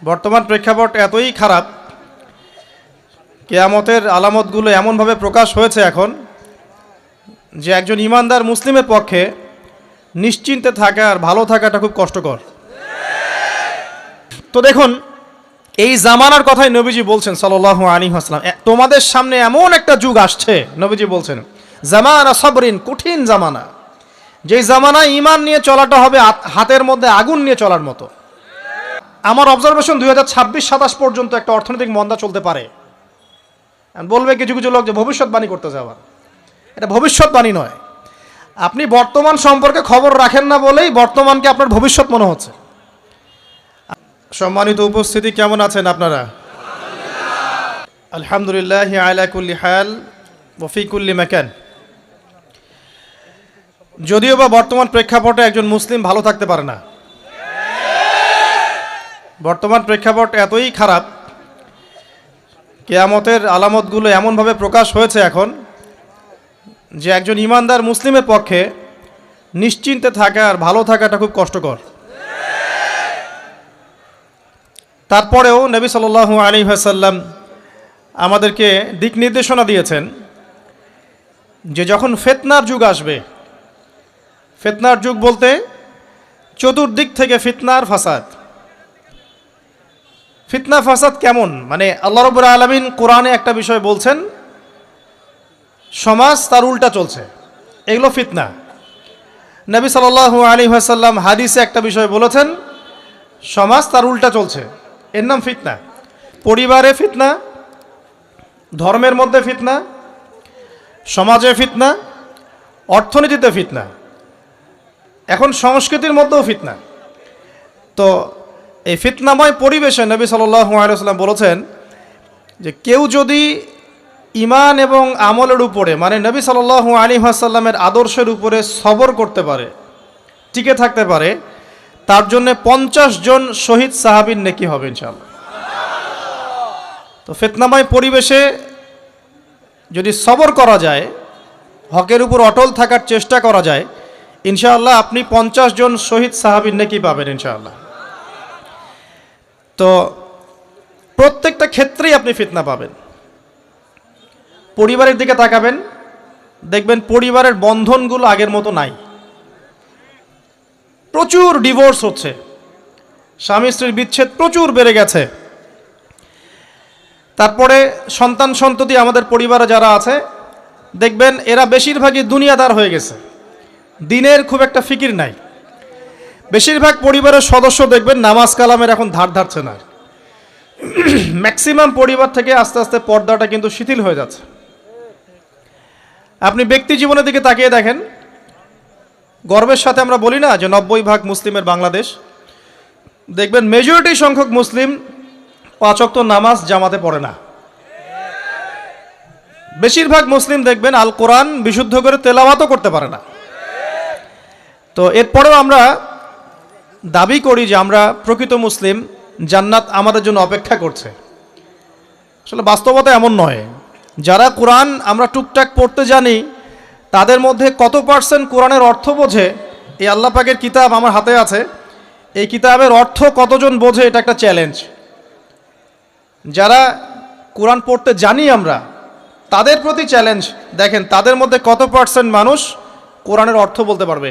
বর্তমান প্রেক্ষাপট এতই খারাপ, কিয়ামতের আলামতগুলো এমনভাবে প্রকাশ হয়েছে এখন যে একজন ইমানদার মুসলিমের পক্ষে নিশ্চিন্তে থাকা আর ভালো থাকাটা খুব কষ্টকর। তো দেখুন, এই জামানার কথাই নবীজি বলছেন সাল্লাল্লাহু আলাইহি ওয়াসাল্লাম, তোমাদের সামনে এমন একটা যুগ আসছে, নবীজি বলছেন জামানা সাবরিন, কঠিন জামানা, যেই জামানায় ঈমান নিয়ে চলাটা হবে হাতের মধ্যে আগুন নিয়ে চলার মতো। আমার অবজারভেশন 2026-27 পর্যন্ত একটা অর্থনৈতিক মন্দা চলতে পারে। বলবে কিছু কিছু লোক যে ভবিষ্যৎবাণী করতে যাওয়ার, এটা ভবিষ্যৎবাণী নয়। আপনি বর্তমান সম্পর্কে খবর রাখেন না বলেই বর্তমানকে আপনার ভবিষ্যৎ মনে হচ্ছে। সম্মানিত উপস্থিতি, কেমন আছেন আপনারা? আলহামদুলিল্লাহ আলা কুল্লি হাল ওয়া ফি কুল্লি মাকান। যদিও বা বর্তমান প্রেক্ষাপটে একজন মুসলিম ভালো থাকতে পারে না। বর্তমান প্রেক্ষাপট এতই খারাপ, কিয়ামতের আলামতগুলো এমনভাবে প্রকাশ হয়েছে এখন যে একজন ইমানদার মুসলিমের পক্ষে নিশ্চিন্তে থাকা আর ভালো থাকাটা খুব কষ্টকর। তারপরেও নবী সাল্লাল্লাহু আলাইহি ওয়াসাল্লাম আমাদেরকে দিক নির্দেশনা দিয়েছেন যে যখন ফিতনার যুগ আসবে, ফিতনার যুগ বলতে চতুর্দিক থেকে ফিতনার ফাসাদ। ফিতনা ফাসাদ কেমন? মানে আল্লাহ রাব্বুল আলামিন কোরআনে একটা বিষয় বলছেন, সমাজ তার উল্টা চলছে, এগুলো ফিতনা। নবী সাল্লাল্লাহু আলাইহি ওয়াসাল্লাম হাদিসে একটা বিষয় বলেছেন, সমাজ তার উল্টা চলছে, এর নাম ফিতনা। পরিবারে ফিতনা, ধর্মের মধ্যে ফিতনা, সমাজে ফিতনা, অর্থনীতিতে ফিতনা, এখন সংস্কৃতির মধ্যেও ফিতনা। তো এই ফিতনাময় পরিবেশে নবী সাল্লাল্লাহু আলাইহি ওয়াসাল্লাম বলেছেন যে কেউ যদি ঈমান এবং আমলের উপরে, মানে নবী সাল্লাল্লাহু আলাইহি ওয়াসাল্লামের আদর্শের উপরে সবর করতে পারে, টিকে থাকতে পারে, তার জন্য 50 জন শহীদ সাহাবীর নেকি হবে ইনশাআল্লাহ। তো ফিতনাময় পরিবেশে যদি সবর করা যায়, হকের উপর অটল থাকার চেষ্টা করা যায়, ইনশাআল্লাহ আপনি 50 জন শহীদ সাহাবীর নেকি পাবেন ইনশাআল্লাহ। তো প্রত্যেকটা ক্ষেত্রেই আপনি ফিতনা পাবেন। পরিবারের দিকে তাকাবেন, দেখবেন পরিবারের বন্ধনগুলো আগের মতো নাই, প্রচুর ডিভোর্স হচ্ছে, স্বামী স্ত্রীর বিচ্ছেদ প্রচুর বেড়ে গেছে। তারপরে সন্তান সন্ততি আমাদের পরিবারে যারা আছে, দেখবেন এরা বেশিরভাগই দুনিয়াদার হয়ে গেছে, দিনের খুব একটা ফিকির নাই। বেশিরভাগ পরিবারের সদস্য দেখবেন নামাজ কালামের এখন ধার ধারছে না। ম্যাক্সিমাম পরিবার থেকে আস্তে আস্তে পর্দাটা কিন্তু শিথিল হয়ে যাচ্ছে। আপনি ব্যক্তি জীবনের দিকে তাকিয়ে দেখেন, গর্বের সাথে আমরা বলি না যে 90% মুসলিমের বাংলাদেশ, দেখবেন মেজরিটি সংখ্যক মুসলিম 5 ওয়াক্ত নামাজ জামাতে পড়ে না। বেশিরভাগ মুসলিম দেখবেন আল কোরআন বিশুদ্ধ করে তেলাওয়াতও করতে পারে না। তো এরপরেও আমরা দাবি করি যে আমরা প্রকৃত মুসলিম, জান্নাত আমাদের জন্য অপেক্ষা করছে। আসলে বাস্তবতা এমন নয়। যারা কোরআন আমরা টুকটাক পড়তে জানি, তাদের মধ্যে কত পার্সেন্ট কোরআনের অর্থ বোঝে? এই আল্লাহ পাকের কিতাব আমার হাতে আছে, এই কিতাবের অর্থ কতজন বোঝে? এটা একটা চ্যালেঞ্জ। যারা কোরআন পড়তে জানি আমরা, তাদের প্রতি চ্যালেঞ্জ, দেখেন তাদের মধ্যে কত পার্সেন্ট মানুষ কোরআনের অর্থ বলতে পারবে।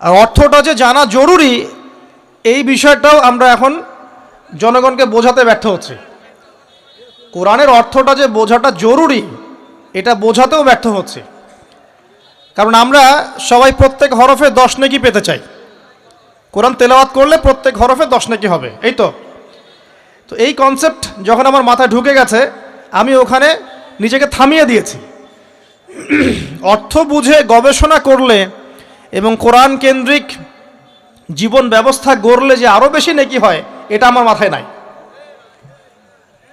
আর অর্থটা যে জানা জরুরি, এই বিষয়টাও আমরা এখন জনগণকে বোঝাতে ব্যর্থ হচ্ছি। কোরআনের অর্থটা যে বোঝাটা জরুরি, এটা বোঝাতেও ব্যর্থ হচ্ছে। কারণ আমরা সবাই প্রত্যেক হরফে 10 নেকি পেতে চাই। কোরআন তেলাওয়াত করলে প্রত্যেক হরফে 10 নেকি হবে, এই তো। তো এই কনসেপ্ট যখন আমার মাথায় ঢুকে গেছে, আমি ওখানে নিজেকে থামিয়ে দিয়েছি। অর্থ বুঝে গবেষণা করলে এবং কোরআন কেন্দ্রিক জীবন ব্যবস্থা গড়লে যে আরও বেশি নেকি হয়, এটা আমার মাথায় নাই।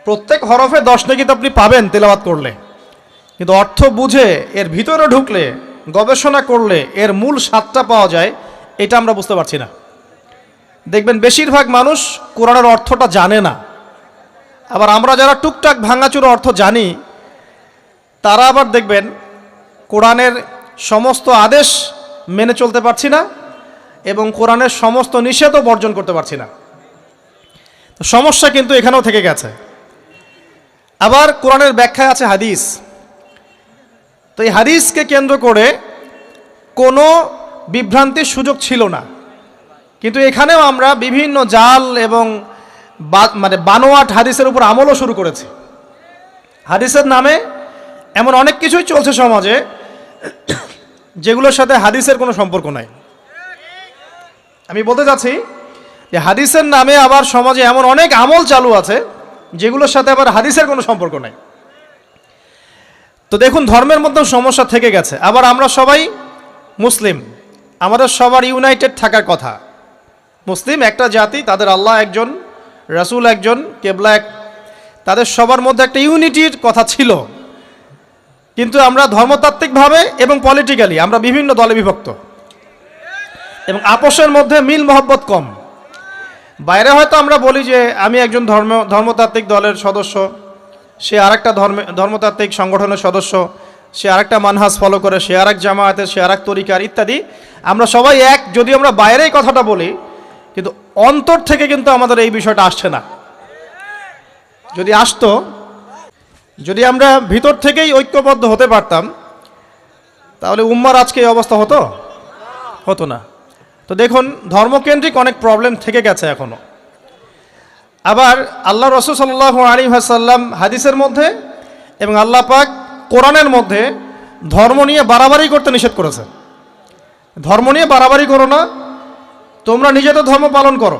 প্রত্যেক হরফে 10 নেকি তো আপনি পাবেন তেলাওয়াত করলে, কিন্তু অর্থ বুঝে এর ভিতরে ঢুকলে, গবেষণা করলে এর মূল স্বাদটা পাওয়া যায়, এটা আমরা বুঝতে পারছি না। দেখবেন বেশিরভাগ মানুষ কোরআনের অর্থটা জানে না। আবার আমরা যারা টুকটাক ভাঙাচুরো অর্থ জানি, তারা আবার দেখবেন কোরআনের সমস্ত আদেশ মেনে চলতে পারছি না, এবং কোরআনের সমস্ত নিষেধও বর্জন করতে পারছি না। তো সমস্যা কিন্তু এখানেও থেকে গেছে। আবার কোরআনের ব্যাখ্যায় আছে হাদিস। তো এই হাদিসকে কেন্দ্র করে কোনো বিভ্রান্তির সুযোগ ছিল না, কিন্তু এখানেও আমরা বিভিন্ন জাল এবং মানে বানোয়াট হাদিসের উপর আমলও শুরু করেছি। হাদিসের নামে এমন অনেক কিছুই চলছে সমাজে যেগুলোর সাথে হাদিসের কোনো সম্পর্ক নাই। আমি বলতে চাচ্ছি যে হাদিসের নামে আবার সমাজে এমন অনেক আমল চালু আছে যেগুলোর সাথে আবার হাদিসের কোনো সম্পর্ক নাই। তো দেখুন, ধর্মের মধ্যে সমস্যা থেকে গেছে। আবার আমরা সবাই মুসলিম, আমাদের সবার ইউনাইটেড থাকার কথা। মুসলিম একটা জাতি, তাদের আল্লাহ একজন, রাসূল একজন, কেবলা এক, তাদের সবার মধ্যে একটা ইউনিটির কথা ছিল। কিন্তু আমরা ধর্মতাত্ত্বিকভাবে এবং পলিটিক্যালি আমরা বিভিন্ন দলে বিভক্ত এবং আপসের মধ্যে মিল মহব্বত কম। বাইরে হয়তো আমরা বলি যে আমি একজন ধর্মতাত্ত্বিক দলের সদস্য, সে আরেকটা ধর্মতাত্ত্বিক সংগঠনের সদস্য, সে আরেকটা মানহাজ ফলো করে, সে আরেক জামায়াতের, সে আরেক তরিকার ইত্যাদি। আমরা সবাই এক, যদি আমরা বাইরেই কথাটা বলি, কিন্তু অন্তর থেকে কিন্তু আমাদের এই বিষয়টা আসছে না। যদি আসতো, যদি আমরা ভিতর থেকেই ঐক্যবদ্ধ হতে পারতাম, তাহলে উম্মার আজকে এই অবস্থা হতো না। তো দেখুন, ধর্মকেন্দ্রিক অনেক প্রবলেম থেকে গেছে এখনো। আবার আল্লাহ রাসূল সাল্লাল্লাহু আলাইহি ওয়াসাল্লাম হাদিসের মধ্যে এবং আল্লাহ পাক কোরআনের মধ্যে ধর্ম নিয়ে বাড়াবাড়ি করতে নিষেধ করেছেন। ধর্ম নিয়ে বাড়াবাড়ি করো না, তোমরা নিজেদের ধর্ম পালন করো।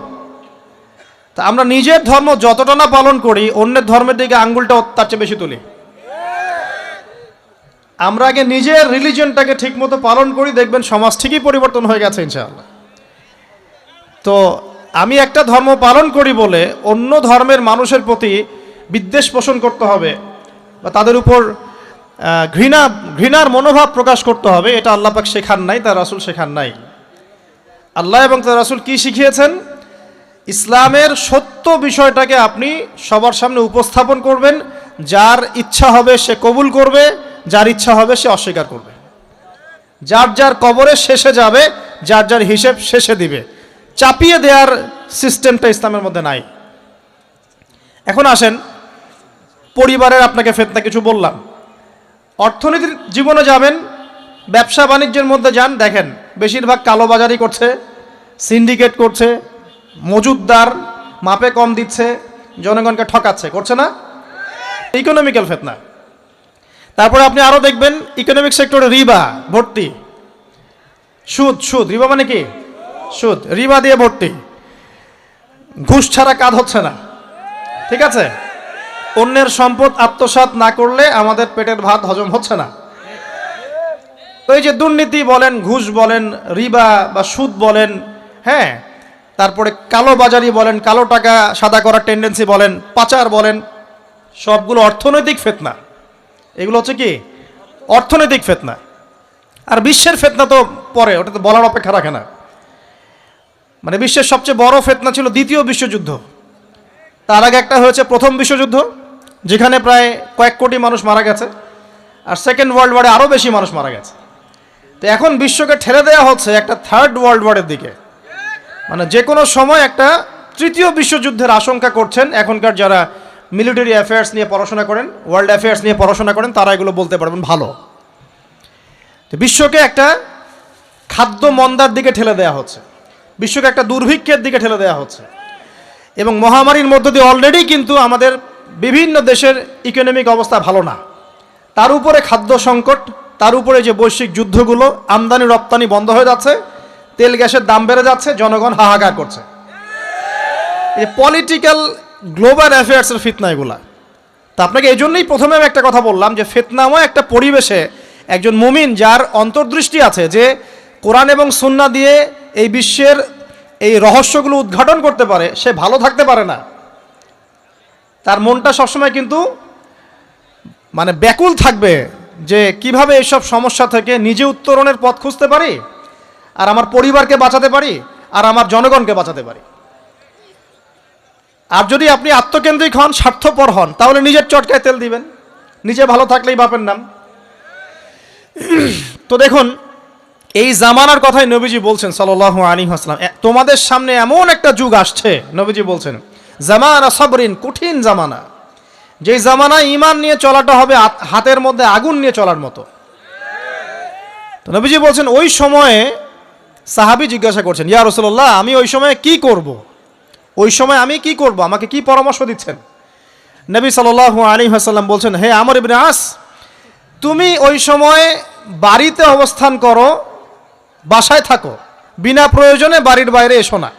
তা আমরা নিজের ধর্ম যতটা না পালন করি, অন্যের ধর্মের দিকে আঙ্গুলটা তার চেয়ে বেশি তুলি। আমরা আগে নিজের রিলিজিয়নটাকে ঠিকমতো পালন করি, দেখবেন সমাজ ঠিকই পরিবর্তন হয়ে গেছে ইনশাআল্লাহ। তো আমি একটা ধর্ম পালন করি বলে অন্য ধর্মের মানুষের প্রতি বিদ্বেষ পোষণ করতে হবে বা তাদের উপর ঘৃণার মনোভাব প্রকাশ করতে হবে, এটা আল্লাহ পাক শেখান নাই, তার রাসূল শেখান নাই। আল্লাহ এবং তার রাসূল কি শিখিয়েছেন? ইসলামের সত্য বিষয়টাকে আপনি সবার সামনে উপস্থাপন করবেন। যার ইচ্ছা হবে সে কবুল করবে, যার ইচ্ছা হবে সে অস্বীকার করবে। যার যার কবরে শেষে যাবে, যার যার হিসেব শেষে দিবে। চাপিয়ে দেওয়ার সিস্টেমটা ইসলামের মধ্যে নাই। এখন আসেন, পরিবারের আপনাকে ফিতনা কিছু বললাম। অর্থনীতির জীবনে যাবেন, ব্যবসা বাণিজ্যের মধ্যে যান, দেখেন বেশিরভাগ কালোবাজারি করছে, সিন্ডিকেট করছে, মজুদদার মাপে কম দিচ্ছে, জনগণকে ঠকাচ্ছে, করছে না? ইকোনমিক্যাল ফিতনা। তারপরে আপনি আরও দেখবেন ইকোনমিক সেক্টরে রিবা ভর্তি, সুদ। রিবা মানে কি? সুদ, রিবা দিয়ে ভর্তি। ঘুষ ছাড়া কাজ হচ্ছে না, ঠিক আছে? অন্যের সম্পদ আত্মসাৎ না করলে আমাদের পেটের ভাত হজম হচ্ছে না। তো এই যে দুর্নীতি বলেন, ঘুষ বলেন, রিবা বা সুদ বলেন, হ্যাঁ, তারপরে কালো বাজারি বলেন, কালো টাকা সাদা করার টেন্ডেন্সি বলেন, পাচার বলেন, সবগুলো অর্থনৈতিক ফিতনা। এগুলো হচ্ছে কি? অর্থনৈতিক ফিতনা। আর বিশ্বের ফিতনা তো পরে, ওটা তো বলার অপেক্ষা রাখে না। মানে বিশ্বের সবচেয়ে বড় ফিতনা ছিল দ্বিতীয় বিশ্বযুদ্ধ। তার আগে একটা হয়েছে প্রথম বিশ্বযুদ্ধ, যেখানে প্রায় কয়েক কোটি মানুষ মারা গেছে, আর সেকেন্ড ওয়ার্ল্ড ওয়ারে আরও বেশি মানুষ মারা গেছে। তো এখন বিশ্বকে ঠেলে দেওয়া হচ্ছে একটা থার্ড ওয়ার্ল্ড ওয়ারের দিকে। মানে যে কোনো সময় একটা তৃতীয় বিশ্বযুদ্ধের আশঙ্কা করছেন এখনকার যারা মিলিটারি অ্যাফেয়ার্স নিয়ে পড়াশোনা করেন, ওয়ার্ল্ড অ্যাফেয়ার্স নিয়ে পড়াশোনা করেন, তারা এগুলো বলতে পারবেন ভালো। তো বিশ্বকে একটা খাদ্য মন্দার দিকে ঠেলে দেওয়া হচ্ছে, বিশ্বকে একটা দুর্ভিক্ষের দিকে ঠেলে দেওয়া হচ্ছে। এবং মহামারীর মধ্য দিয়ে অলরেডি কিন্তু আমাদের বিভিন্ন দেশের ইকোনমিক অবস্থা ভালো না, তার উপরে খাদ্য সংকট, তার উপরে যে বৈশ্বিক যুদ্ধগুলো, আমদানি রপ্তানি বন্ধ হয়ে যাচ্ছে, তেল গ্যাসের দাম বেড়ে যাচ্ছে, জনগণ হাহাকার করছে। এই পলিটিক্যাল গ্লোবাল অ্যাফেয়ার্সের ফিতনা এগুলা। তা আপনাকে এই জন্যই প্রথমে আমি একটা কথা বললাম যে ফিতনাময় একটা পরিবেশে একজন মুমিন যার অন্তর্দৃষ্টি আছে, যে কোরআন এবং সুন্নাহ দিয়ে এই বিশ্বের এই রহস্যগুলো উদ্ঘাটন করতে পারে, সে ভালো থাকতে পারে না। তার মনটা সবসময় কিন্তু মানে ব্যাকুল থাকবে যে কিভাবে এইসব সমস্যা থেকে নিজে উত্তরণের পথ খুঁজতে পারি, আর আমার পরিবারকে বাঁচাতে পারি, আর আমার জনগণকে বাঁচাতে পারি। আর যদি আপনি আত্মকেন্দ্রিক হন, স্বার্থপর হন, তাহলে নিজের চটকায় তেল দিবেন, নিজে ভালো থাকলেই বাপের নাম। তো দেখুন, এই জামানার কথাই নবীজি বলছেন সাল্লাল্লাহু আলাইহি ওয়াসাল্লাম, তোমাদের সামনে এমন একটা যুগ আসছে, নবীজি বলছেন জামানা সাবরিন, কঠিন জামানা, যেই জামানায় ঈমান নিয়ে চলাটা হবে হাতের মধ্যে আগুন নিয়ে চলার মতো। তো নবীজি বলছেন ওই সময়ে সাহাবী জিজ্ঞাসা করছেন, ইয়া রাসূলুল্লাহ, আমি ওই সময়ে কি করব? ওই সময় আমি কি করব, আমাকে কি পরামর্শ দিচ্ছেন? নবী সাল্লাল্লাহু আলাইহি ওয়াসাল্লাম বলছেন, হে আমর ইবনে আস, তুমি ওই সময় বাড়িতে অবস্থান করো, বাসায় থাকো, বিনা প্রয়োজনে বাড়ির বাইরে এসো না।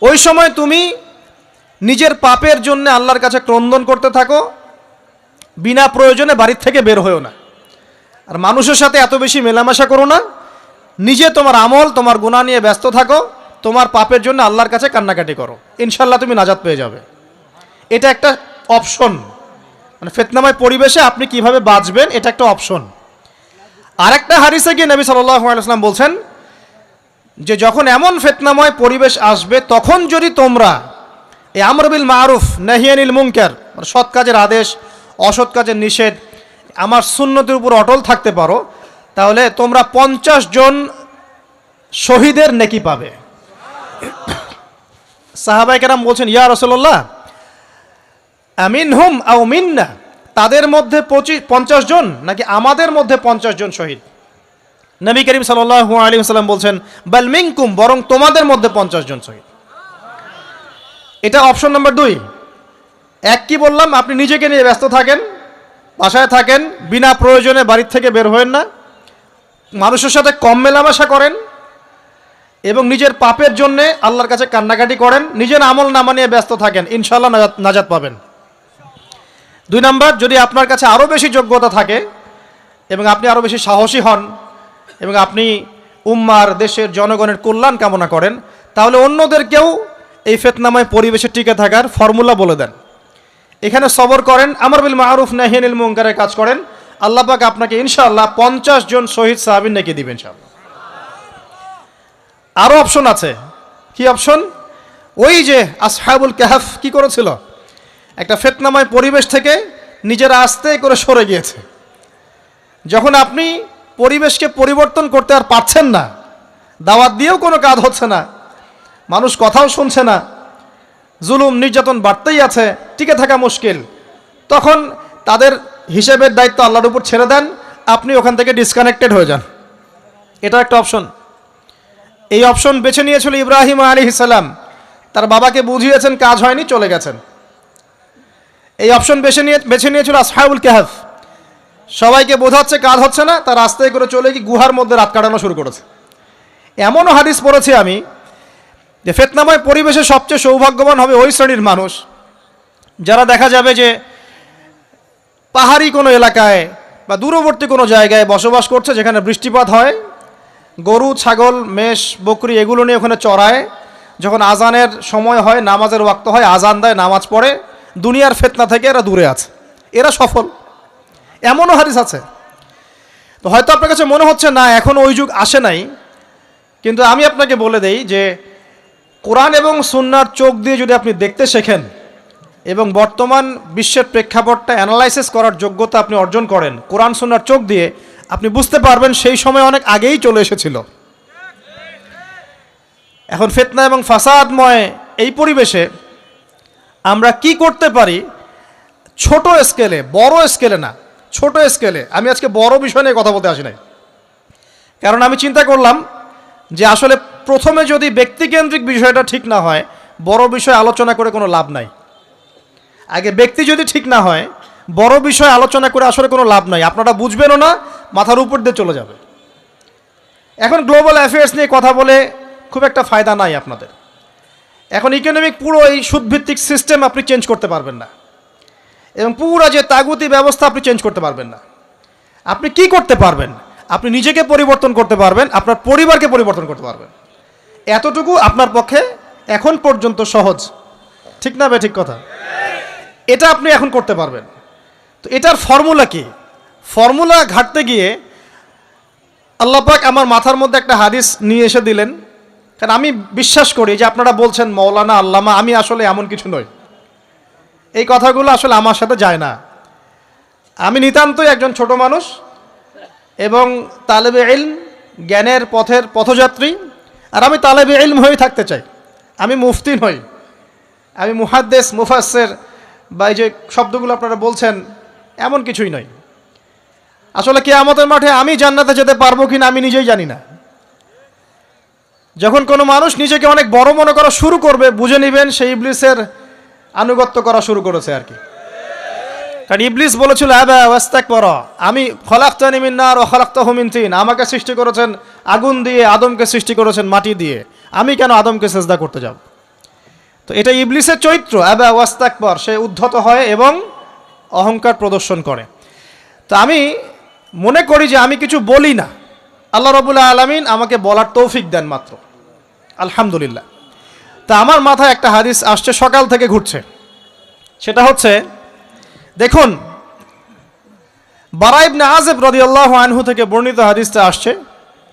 ওই সময় তুমি নিজের পাপের জন্য আল্লাহর কাছে ক্রন্দন করতে থাকো, বিনা প্রয়োজনে বাড়ির থেকে বের হয়েও না। আর মানুষের সাথে এত বেশি মেলামেশা করো না, নিজে তোমার আমল, তোমার গুনাহ নিয়ে ব্যস্ত থাকো, তোমার পাপের জন্য আল্লাহর কাছে কান্নাকাটি করো, ইনশাল্লাহ তুমি নাজাত পেয়ে যাবে। এটা একটা অপশন, মানে ফিতনাময় পরিবেশে আপনি কিভাবে বাঁচবেন, এটা একটা অপশন। আরেকটা হাদিসে গিয়ে নবী সাল্লাল্লাহু আলাইহি ওয়াসাল্লাম বলছেন যে যখন এমন ফিতনাময় পরিবেশ আসবে, তখন যদি তোমরা এই আমর বিল মারুফ নাহি আনিল মুনকার, সৎ কাজের আদেশ, অসৎ কাজের নিষেধ, আমার সুন্নতের উপর অটল থাকতে পারো, তাহলে তোমরা 50 জন শহীদের নেকি পাবে। সাহাবায়ে কেরাম বলছেন, ইয়া রাসূলুল্লাহ, আমিনহুম আও মিন্না, তাদের মধ্যে 50 জন নাকি আমাদের মধ্যে 50 জন শহীদ? নবী করিম সাল্লাল্লাহু আলাইহি ওয়াসাল্লাম বলছেন, বাল মিনকুম, বরং তোমাদের মধ্যে 50 জন শহীদ। এটা অপশন নাম্বার 2। এক কি বললাম, আপনি নিজেকে নিয়ে ব্যস্ত থাকেন, বাসায় থাকেন, বিনা প্রয়োজনে বাড়ির থেকে বের হবেন না, মানুষের সাথে কম মেলামেশা করেন এবং নিজের পাপের জন্যে আল্লাহর কাছে কান্নাকাটি করেন, নিজের আমল নামা নিয়ে ব্যস্ত থাকেন, ইনশাআল্লাহ নাজাত পাবেন। 2 নাম্বার, যদি আপনার কাছে আরও বেশি যোগ্যতা থাকে এবং আপনি আরও বেশি সাহসী হন এবং আপনি উম্মার, দেশের জনগণের কল্যাণ কামনা করেন, তাহলে অন্যদেরকেও এই ফিতনাময় পরিবেশে টিকে থাকার ফর্মুলা বলে দেন। এখানে সবর করেন, আমর বিল মারুফ নাহি আনিল মুনকারের কাজ করেন, আল্লাহ পাক আপনাকে ইনশাআল্লাহ 50 জন শহীদ সাহাবীর নেকি দিবেন ইনশাআল্লাহ। আরও অপশন আছে। কি অপশন? ওই যে আসহাবুল কাহফ কি করেছিল, একটা ফিতনাময় পরিবেশ থেকে নিজেরা আস্তে করে সরে গিয়েছে। যখন আপনি পরিবেশকে পরিবর্তন করতে আর পারছেন না, দাওয়াত দিয়েও কোনো কাজ হচ্ছে না, মানুষ কথাও শুনছে না, জুলুম নির্যাতন বাড়তেই আছে, টিকে থাকা মুশকিল, তখন তাদের হিসেবের দায়িত্ব আল্লাহর উপর ছেড়ে দেন, আপনি ওখান থেকে ডিসকানেক্টেড হয়ে যান। এটা একটা অপশন। এই অপশন বেছে নিয়েছিল ইব্রাহিম আলাইহিস সালাম, তার বাবাকে বুঝিয়েছেন, কাজ হয়নি, চলে গেছেন। এই অপশন বেছে নিয়েছিল আসহাবুল কাহফ, সবাইকে বোঝাচ্ছে কাজ হচ্ছে না, তার রাস্তায় করে চলে গিয়ে গুহার মধ্যে রাত কাটানো শুরু করেছে। এমনও হাদিস পড়েছি আমি যে ফিতনাময় পরিবেশে সবচেয়ে সৌভাগ্যবান হবে ওই শ্রেণীর মানুষ যারা দেখা যাবে যে পাহাড়ি কোনো এলাকায় বা দূরবর্তী কোনো জায়গায় বসবাস করছে, যেখানে বৃষ্টিপাত হয়, গরু, ছাগল, মেষ, বকরি এগুলো নিয়ে ওখানে চড়ায়, যখন আজানের সময় হয়, নামাজের ওয়াক্ত হয়, আজান দেয়, নামাজ পড়ে, দুনিয়ার ফিতনা থেকে এরা দূরে আছে, এরা সফল। এমনও হাদিস আছে। তো হয়তো আপনার কাছে মনে হচ্ছে না এখন ওই যুগ আসে নাই, কিন্তু আমি আপনাকে বলে দেই যে কোরআন এবং সুন্নাহর চোখ দিয়ে যদি আপনি দেখতে শেখেন এবং বর্তমান বিশ্বের প্রেক্ষাপটটা অ্যানালাইসিস করার যোগ্যতা আপনি অর্জন করেন কোরআন সুন্নাহর চোখ দিয়ে, আপনি বুঝতে পারবেন সেই সময় অনেক আগেই চলে এসেছিল। এখন ফিতনা এবং ফাসাদময় এই পরিবেশে আমরা কি করতে পারি, ছোট স্কেলে, বড় স্কেলে না, ছোট স্কেলে। আমি আজকে বড় বিষয় নিয়ে কথা বলতে আসি নাই, কারণ আমি চিন্তা করলাম যে আসলে প্রথমে যদি ব্যক্তিকেন্দ্রিক বিষয়টা ঠিক না হয়, বড় বিষয় আলোচনা করে কোনো লাভ নাই। আগে ব্যক্তি যদি ঠিক না হয়, বড় বিষয় আলোচনা করে আসলে কোনো লাভ নাই, আপনারা বুঝবেনও না, মাথার উপর দিয়ে চলে যাবে। এখন গ্লোবাল অ্যাফেয়ার্স নিয়ে কথা বলে খুব একটা ফায়দা নাই আপনাদের। এখন ইকোনমিক পুরো এই সুদভিত্তিক সিস্টেম আপনি চেঞ্জ করতে পারবেন না, এবং পুরো যে তাগুতি ব্যবস্থা আপনি চেঞ্জ করতে পারবেন না। আপনি কি করতে পারবেন? আপনি নিজেকে পরিবর্তন করতে পারবেন, আপনার পরিবারকে পরিবর্তন করতে পারবেন। এতটুকু আপনার পক্ষে এখন পর্যন্ত সহজ, ঠিক না বে ঠিক কথা? এটা আপনি এখন করতে পারবেন। তো এটার ফর্মুলা কি? ফর্মুলা ঘাটতে গিয়ে আল্লাহ পাক আমার মাথার মধ্যে একটা হাদিস নিয়ে এসে দিলেন, কারণ আমি বিশ্বাস করি যে আপনারা বলছেন মৌলানা, আল্লামা, আমি আসলে এমন কিছু নই। এই কথাগুলো আসলে আমার সাথে যায় না। আমি নিতান্তই একজন ছোট মানুষ এবং তালেবে ইলম, জ্ঞানের পথের পথযাত্রী, আর আমি তালেবে ইলম হয়ে থাকতে চাই। আমি মুফতি নই, আমি মুহাদ্দিস মুফাসসির বা এই যে শব্দগুলো আপনারা বলছেন এমন কিছুই নয়। আসলে কিয়ামতের মাঠে আমি জান্নাতে যেতে পারবো কিনা আমি নিজেই জানি না। যখন কোনো মানুষ নিজেকে অনেক বড় মনে করা শুরু করবে, বুঝে নেবেন সেই ইবলিসের আনুগত্য করা শুরু করেছে আর কি। কারণ ইবলিস বলেছিল আবা ওয়াস্তাকবারা, আমি খলাকতানি মিন নার ওয়া খলাকতাহু মিন তিন, আমাকে সৃষ্টি করেছেন আগুন দিয়ে, আদমকে সৃষ্টি করেছেন মাটি দিয়ে, আমি কেন আদমকে সিজদা করতে যাব? তো এটা ইবলিসের চরিত্র, আবা ওয়াস্তাকবার, সে উদ্ধত হয় এবং অহংকার প্রদর্শন করে। তো আমি মনে করি যে আমি কিছু বলি না, আল্লাহ রাব্বুল আলামিন আমাকে বলার তৌফিক দেন মাত্র, আলহামদুলিল্লাহ। তা আমার মাথায় একটা হাদিস আসছে, সকাল থেকে ঘুরছে। সেটা হচ্ছে, দেখুন, বারা ইবনে আযিব রাদিয়াল্লাহু আনহু থেকে বর্ণিত হাদিসটা আসছে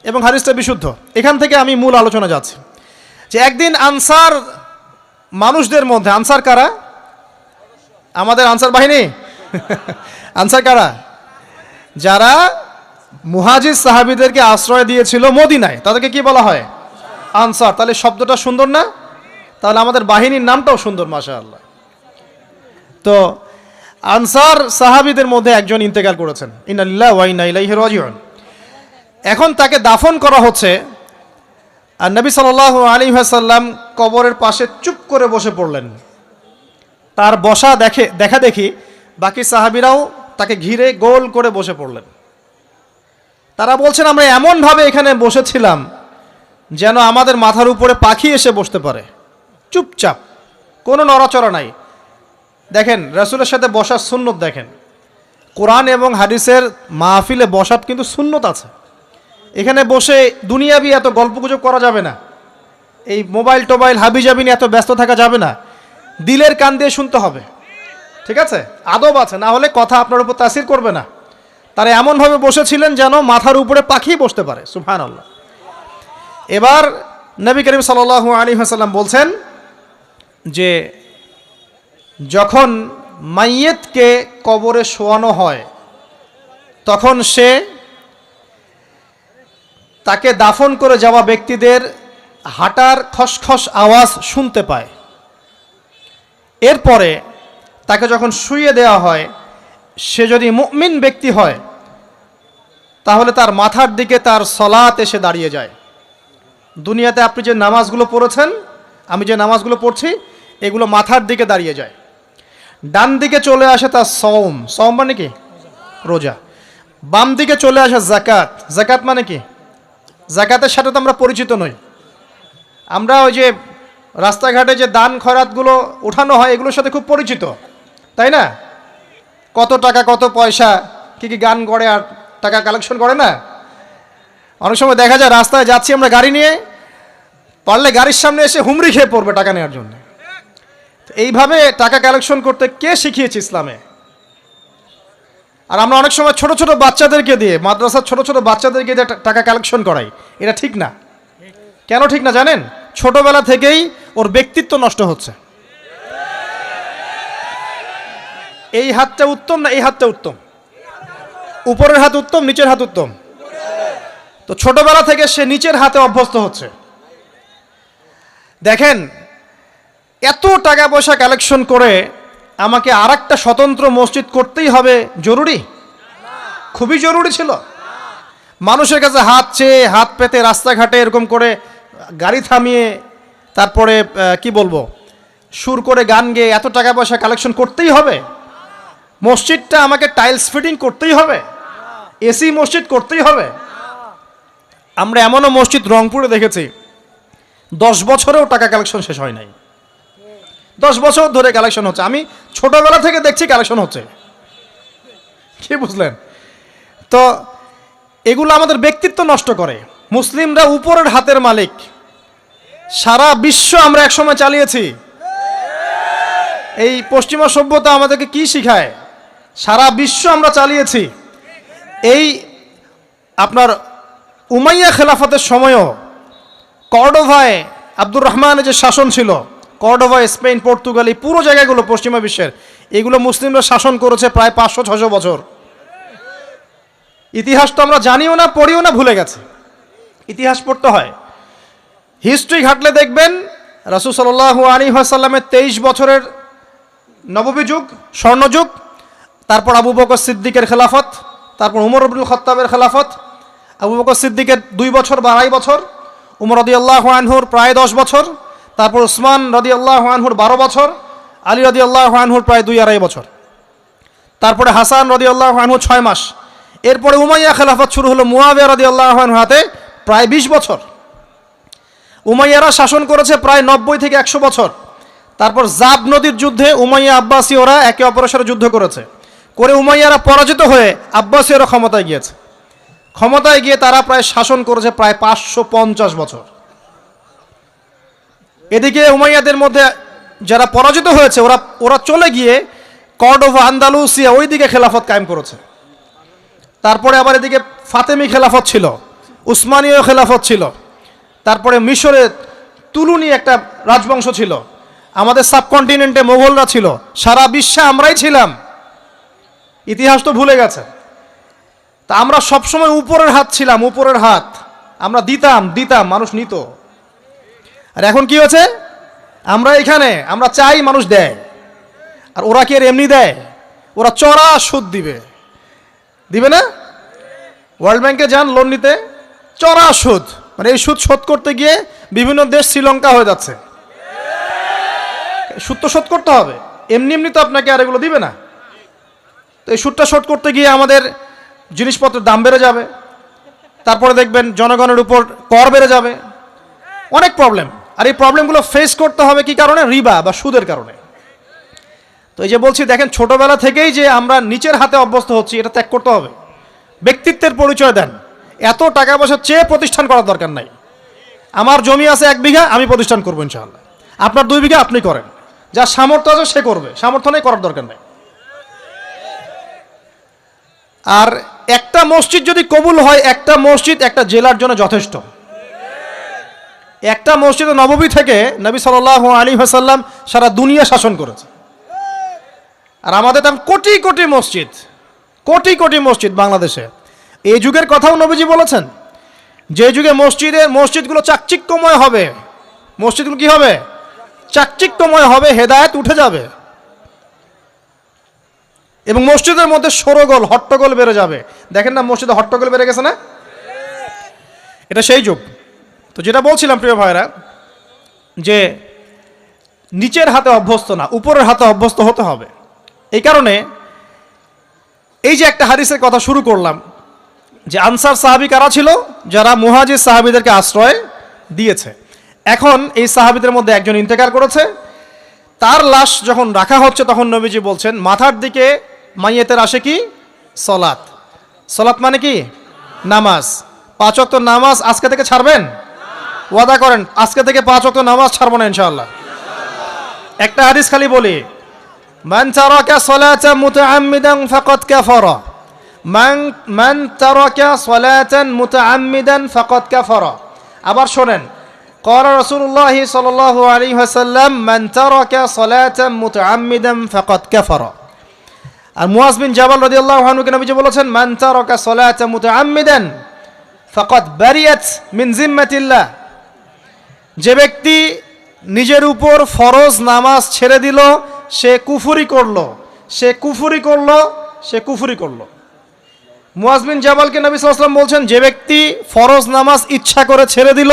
এবং হাদিসটা বিশুদ্ধ। এখান থেকে আমি মূল আলোচনা যাচ্ছি যে একদিন আনসার মানুষদের মধ্যে, আনসার কারা? আমাদের আনসার বাহিনী। আনসার কারা? যারা মুহাজির সাহাবীদেরকে আশ্রয় দিয়েছিল মদিনায়, তাদেরকে কি বলা হয়? আনসার। তাহলে শব্দটা সুন্দর না? তাহলে আমাদের বাহিনীর নামটাও সুন্দর, মাশাআল্লাহ। তো আনসার সাহাবীদের মধ্যে একজন ইন্তেকাল করেছেন, ইন্না লিল্লাহি ওয়া ইন্না ইলাইহি রাজিউন। এখন তাকে দাফন করা হচ্ছে, আর নবী সাল্লাল্লাহু আলাইহি ওয়াসাল্লাম কবরের পাশে চুপ করে বসে পড়লেন। তার বসা দেখা দেখি বাকি সাহাবীরাও তাকে ঘিরে গোল করে বসে পড়লেন। তারা বলছেন, আমরা এমনভাবে এখানে বসেছিলাম যেন আমাদের মাথার উপরে পাখি এসে বসতে পারে, চুপচাপ, কোনো নড়াচড়া নাই। দেখেন রাসূলের সাথে বসার সুন্নত, দেখেন কোরআন এবং হাদিসের মাহফিলে বসার কিন্তু সুন্নত আছে। এখানে বসে দুনিয়াবি এত গল্পগুজব করা যাবে না, এই মোবাইল টোবাইল হাবিজাবি নিয়ে এত ব্যস্ত থাকা যাবে না, দিলের কান দিয়ে শুনতে হবে, ঠিক আছে? আদব আছে, না হলে কথা আপনার উপর তাসির করবে না। তারা এমনভাবে বসেছিলেন যেন মাথার উপরে পাখি বসতে পারে, সুবহানাল্লাহ। এবার নবী করিম সাল্লাল্লাহু আলাইহি ওয়াসাল্লাম বলছেন যে যখন মাইয়েতকে কবরে শোয়ানো হয় তখন সে তাকে দাফন করে যাওয়া ব্যক্তিদের হাঁটার খসখস আওয়াজ শুনতে পায়। এরপরে তাকে যখন শুইয়ে দেওয়া হয়, সে যদি মুমিন ব্যক্তি হয় তাহলে তার মাথার দিকে তার সলাত এসে দাঁড়িয়ে যায়। দুনিয়াতে আপনি যে নামাজগুলো পড়েছেন, আমি যে নামাজগুলো পড়ছি, এগুলো মাথার দিকে দাঁড়িয়ে যায়। ডান দিকে চলে আসে তার সওম, সওম মানে কি? রোজা। বাম দিকে চলে আসে যাকাত, যাকাত মানে কি? যাকাতের সাথে তো আমরা পরিচিত নই। আমরা ওই যে রাস্তাঘাটে যে দান খয়রাতগুলো উঠানো হয় এগুলোর সাথে খুব পরিচিত, তাই না? কত টাকা কত পয়সা, কি কি গান করে আর টাকা কালেকশন করে না? অনেক সময় দেখা যায় রাস্তায় যাচ্ছি আমরা গাড়ি নিয়ে, পারলে গাড়ির সামনে এসে হুমড়ি খেয়ে পড়বে টাকা নেওয়ার জন্য। এইভাবে টাকা কালেকশন করতে কে শিখিয়েছে ইসলামে? আর আমরা অনেক সময় ছোট ছোট বাচ্চাদেরকে দিয়ে, মাদ্রাসার ছোট ছোট বাচ্চাদেরকে দিয়ে টাকা কালেকশন করাই, এটা ঠিক না। কেন ঠিক না জানেন? ছোটবেলা থেকেই ওর ব্যক্তিত্ব নষ্ট হচ্ছে। এই হাতটা উত্তম না এই হাতটা উত্তম? উপরের হাত উত্তম, নিচের হাত উত্তম? তো ছোটবেলা থেকে সে নিচের হাতে অভ্যস্ত হচ্ছে। দেখেন, এত টাকা পয়সা কালেকশন করে আমাকে আরেকটা স্বতন্ত্র মসজিদ করতেই হবে জরুরি? খুবই জরুরি ছিল। মানুষের কাছে হাত চেয়ে, হাত পেতে রাস্তাঘাটে এরকম করে গাড়ি থামিয়ে, তারপরে কি বলবো, সুর করে গান গেয়ে এত টাকা পয়সা কালেকশন করতেই হবে? মসজিদটা আমাকে টাইলস ফিটিং করতেই হবে? এসি মসজিদ করতেই হবে? আমরা এমনও মসজিদ রংপুরে দেখেছি 10 বছরেও টাকা কালেকশন শেষ হয় নাই। 10 বছর ধরে কালেকশন হচ্ছে। আমি ছোটবেলা থেকে দেখছি কালেকশন হচ্ছে। কি বুঝলেন? তো এগুলো আমাদের ব্যক্তিত্ব নষ্ট করে। মুসলিমরা উপরের হাতের মালিক। সারা বিশ্ব আমরা একসময় চালিয়েছি। এই পশ্চিমা সভ্যতা আমাদেরকে কি শিখায়? সারা বিশ্ব আমরা চালিয়েছি। এই আপনার উমাইয়া খেলাফতের সময়ও কর্ডোভায় আব্দুর রহমানের যে শাসন ছিল, কর্ডোভা, স্পেন, পর্তুগাল, এই পুরো জায়গাগুলো পশ্চিমা বিশ্বের, এগুলো মুসলিমরা শাসন করেছে প্রায় 500-600 বছর। ইতিহাস তো আমরা জানিও না, পড়িও না, ভুলে গেছে। ইতিহাস পড়তে হয়। হিস্ট্রি ঘাটলে দেখবেন রাসূল সাল্লাল্লাহু আলাইহি ওয়াসাল্লামের 23 বছরের নববী যুগ, স্বর্ণযুগ, তারপর আবু বকর সিদ্দিকের খেলাফত, তারপর উমর ইবনুল খাত্তাবের খেলাফত। আবু বকর সিদ্দিকের 2 বছর বা 2.5 বছর, উমর রাদিয়াল্লাহু আনহুর প্রায় 10 বছর, তারপর উসমান রাদিয়াল্লাহু আনহুর 12 বছর, আলী রাদিয়াল্লাহু আনহুর প্রায় 2-2.5 বছর, তারপরে হাসান রাদিয়াল্লাহু আনহু 6 মাস, এরপরে উমাইয়া খেলাফত শুরু হলো মুয়াবিয়া রাদিয়াল্লাহু আনহুর হাতে প্রায় 20 বছর। উমাইয়ারা শাসন করেছে প্রায় 90 থেকে 100 বছর। তারপর জাব নদীর যুদ্ধে উমাইয়া আব্বাসী ওরা একে অপরের সাথে যুদ্ধ করেছে, করে উমাইয়ারা পরাজিত হয়ে আব্বাসীয়রা ক্ষমতায় গিয়েছে। ক্ষমতায় গিয়ে তারা প্রায় শাসন করেছে প্রায় 550 বছর। এদিকে উমাইয়াদের মধ্যে যারা পরাজিত হয়েছে ওরা চলে গিয়ে কর্ডোভা, আন্দালুসিয়া ওই দিকে খেলাফত কায়েম করেছে। তারপরে আবার এদিকে ফাতেমি খেলাফত ছিল, উসমানীয় খেলাফত ছিল, তারপরে মিশরে তুলুনি একটা রাজবংশ ছিল, আমাদের সাবকন্টিনেন্টে মোগলরা ছিল, সারা বিশ্বে আমরাই ছিলাম। ইতিহাস তো ভুলে গেছে। তা আমরা সবসময় উপরের হাত ছিলাম, উপরের হাত আমরা দিতাম, মানুষ নিত। আর এখন কি হয়েছে? আমরা এখানে আমরা চাই, মানুষ দেয়। আর ওরা কি আর এমনি দেয়? ওরা চড়া সুদ দিবে না? ওয়ার্ল্ড ব্যাংকে যান লোন নিতে, চড়া সুদ, মানে এই সুদ শোধ করতে গিয়ে বিভিন্ন দেশ শ্রীলঙ্কা হয়ে যাচ্ছে। সুদ তো শোধ করতে হবে, এমনি তো আপনাকে আর এগুলো দিবে না। তো এই সুদটা শোধ করতে গিয়ে আমাদের জিনিসপত্রের দাম বেড়ে যাবে, তারপরে দেখবেন জনগণের উপর কর বেড়ে যাবে, অনেক প্রবলেম। আর এই প্রবলেমগুলো ফেস করতে হবে কি কারণে? রিবা বা সুদের কারণে। তো এই যে বলছি, দেখেন ছোটবেলা থেকেই যে আমরা নিচের হাতে অভ্যস্ত হচ্ছি, এটা ত্যাগ করতে হবে। ব্যক্তিত্বের পরিচয় দেন, এত টাকা পয়সা চেয়ে প্রতিষ্ঠান করার দরকার নাই। আমার জমি আছে 1 বিঘা, আমি প্রতিষ্ঠান করবো ইনশাআল্লাহ। আপনার 2 বিঘা আপনি করেন, যার সামর্থ্য আছে সে করবে, সামর্থ্য নেই করার দরকার নাই। আর একটা মসজিদ যদি কবুল হয়, একটা মসজিদ একটা জেলার জন্য যথেষ্ট। একটা মসজিদে নববী থেকে নবী সাল্লাল্লাহু আলাইহি ওয়াসাল্লাম সারা দুনিয়া শাসন করেছে। আর আমাদের তো কোটি কোটি মসজিদ বাংলাদেশে। এই যুগের কথাও নবীজি বলেছেন, যে যুগে মসজিদগুলো চাকচিক্যময় হবে, মসজিদগুলো কি হবে? চাকচিক্যময় হবে, হেদায়েত উঠে যাবে, এবং মসজিদের মধ্যে শোরগোল হট্টগোল বেড়ে যাবে। দেখেন না মসজিদে হট্টগোল বেড়ে গেছে না? এটা সেই যুগ। তো যেটা বলছিলাম প্রিয় ভাইরা, যে নিচের হাতে অভ্যস্ত না, উপরের হাতে অভ্যস্ত হতে হবে। এই কারণে এই যে একটা হাদিসের কথা শুরু করলাম, যে আনসার সাহাবী কারা ছিল? যারা মুহাজির সাহাবীদেরকে আশ্রয় দিয়েছে। এখন এই সাহাবীদের মধ্যে একজন ইন্তেকাল করেছে, তার লাশ যখন রাখা হচ্ছে তখন নবীজি বলছেন, মাথার দিকে মাইয়েতের আসে কি? সলাত। সলাত মানে কি? নামাজ। 5 ওয়াক্ত নামাজ আজকে থেকে ছাড়বেন? ওয়াদা করেন আজকে থেকে 5 ওয়াক্ত নামাজ ছাড়বো না ইনশাআল্লাহ। একটা হাদিস খালি বলি, মান তারাকা সালাতান মুতাআম্মিদান ফাকাদ কাফারা, মান তারাকা সালাতান মুতাআম্মিদান ফাকাদ কাফারা। আবার শোনেন, قال رسول الله صلى الله عليه وسلم من ترك صلاة متعمدا فقد كفر। আর মুয়াজ বিন জাবাল রাদিয়াল্লাহু আনহু কে নবীজি বলেছেন, মান তারাকা সালাতা মুতাআম্মিদান ফাকাদ বারিয়াত মিন জিম্মাতিল্লাহ। যে ব্যক্তি নিজের উপর ফরজ নামাজ ছেড়ে দিল, সে কুফরি করলো। মুয়াজ বিন জাবালকে নবী সাল্লাল্লাহু আলাইহি ওয়াসাল্লাম বলছেন, যে ব্যক্তি ফরজ নামাজ ইচ্ছা করে ছেড়ে দিল,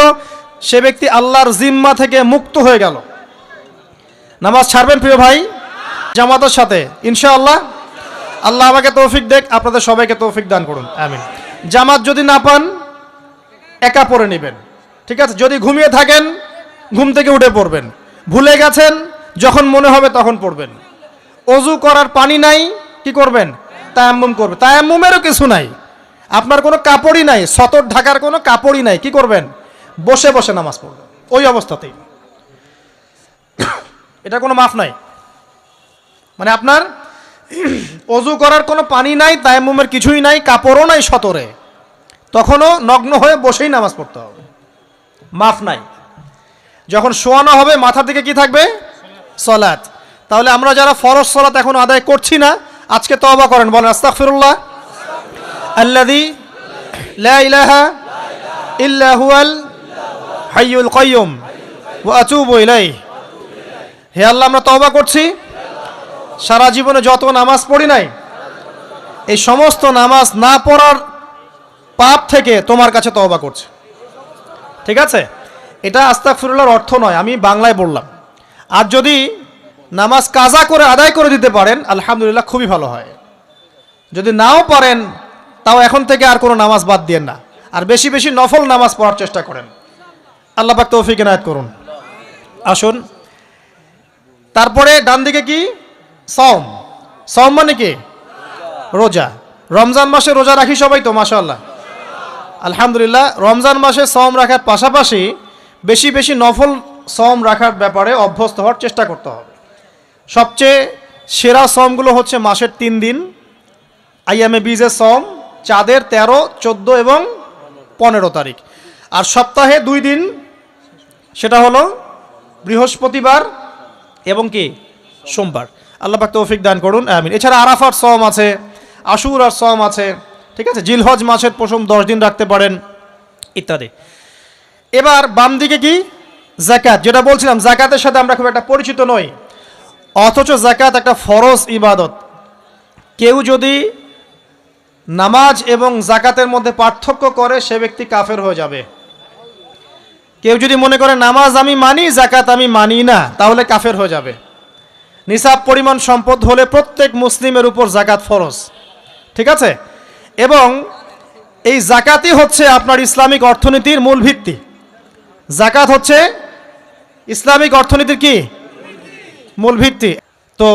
সে ব্যক্তি আল্লাহর জিম্মা থেকে মুক্ত হয়ে গেল। নামাজ ছাড়বেন প্রিয় ভাই, জামাতের সাথে ইনশাআল্লাহ। আল্লাহ আমাকে তৌফিক দেখ, আপনাদের সবাইকে তৌফিক দান করুন, আমিন। জামাত যদি না পান, একা পড়ে নেবেন, ঠিক আছে? যদি ঘুমিয়ে থাকেন, ঘুম থেকে উঠে পড়বেন। ভুলে গেছেন, যখন মনে হবে তখন পড়বেন। অজু করার পানি নাই, কি করবেন? তায়াম্মুম করবেন। তায়াম্মুমেরও কিছু নাই, আপনার কোনো কাপড়ই নাই, সতর ঢাকার কোনো কাপড়ই নাই, কি করবেন? বসে বসে নামাজ পড়বেন ওই অবস্থাতেই। এটা কোনো মাফ নাই, মানে আপনার অজু করার কোনো পানি নাই, তায়াম্মুমের কিছুই নাই, কাপড়ও নাই সতরে, তখনও নগ্ন হয়ে বসেই নামাজ পড়তে হবে, মাফ নাই। যখন শোয়ানো হবে মাথার দিকে কি থাকবে? সলাত। তাহলে আমরা যারা ফরজ সলাত এখন আদায় করছি না, আজকে তওবা করেন, বলেন আস্তাগফিরুল্লাহ আল্লাযী লা ইলাহা ইল্লা হুয়াল হাইয়ুল কাইয়ুম ওয়া আতুবু ইলাইহি। হে আল্লাহ, আমরা তওবা করছি, সারা জীবনে যত নামাজ পড়ি নাই এই সমস্ত নামাজ না পড়ার পাপ থেকে তোমার কাছে তওবা করছি। ঠিক আছে, এটা আস্তাগফিরুল্লাহর অর্থ নয়, আমি বাংলায় বললাম। আর যদি নামাজ কাজা করে আদায় করে দিতে পারেন আলহামদুলিল্লাহ, খুবই ভালো হয়। যদি নাও পারেন তাও এখন থেকে আর কোনো নামাজ বাদ দিয়েন না, আর বেশি বেশি নফল নামাজ পড়ার চেষ্টা করেন। আল্লাহ পাক তৌফিক এনায়েত করুন। আসুন, তারপরে ডান দিকে কি? সওম। সওম মানে কি? রোজা। রমজান মাসে রোজা রাখি সবাই তো, মাশাআল্লাহ, আলহামদুলিল্লাহ। রমজান মাসে সওম রাখার পাশাপাশি বেশি বেশি নফল সওম রাখার ব্যাপারে অভ্যস্ত হওয়ার চেষ্টা করতে হবে। সবচেয়ে সেরা সওমগুলো হচ্ছে মাসের 3 দিন, আইয়ামে বীজের সওম, চাঁদের 13, 14 এবং 15 তারিখ। আর সপ্তাহে 2 দিন, সেটা হলো বৃহস্পতিবার এবং কি সোমবার। আল্লাহ পাক তৌফিক দান করুন, আমিন। এছাড়া আরাফার সওম আছে, আশুরার সওম আছে, ঠিক আছে, জিলহজ মাসের প্রথম 10 দিন রাখতে পারেন, ইত্যাদি। এবার বাম দিকে কি? যাকাত। যেটা বলছিলাম, যাকাতের সাথে আমরা খুব একটা পরিচিত নই, অথচ যাকাত একটা ফরজ ইবাদত। কেউ যদি নামাজ এবং যাকাতের মধ্যে পার্থক্য করে সে ব্যক্তি কাফের হয়ে যাবে। কেউ যদি মনে করে নামাজ আমি মানি, যাকাত আমি মানি না, তাহলে কাফের হয়ে যাবে। নিসাব পরিমাণ সম্পদ হলে প্রত্যেক মুসলিমের উপর যাকাত ফরজ, ঠিক আছে। এবং এই যাকাতই হচ্ছে আপনার ইসলামিক অর্থনীতির মূল ভিত্তি। যাকাত হচ্ছে ইসলামিক অর্থনীতির কি? মূল ভিত্তি। তো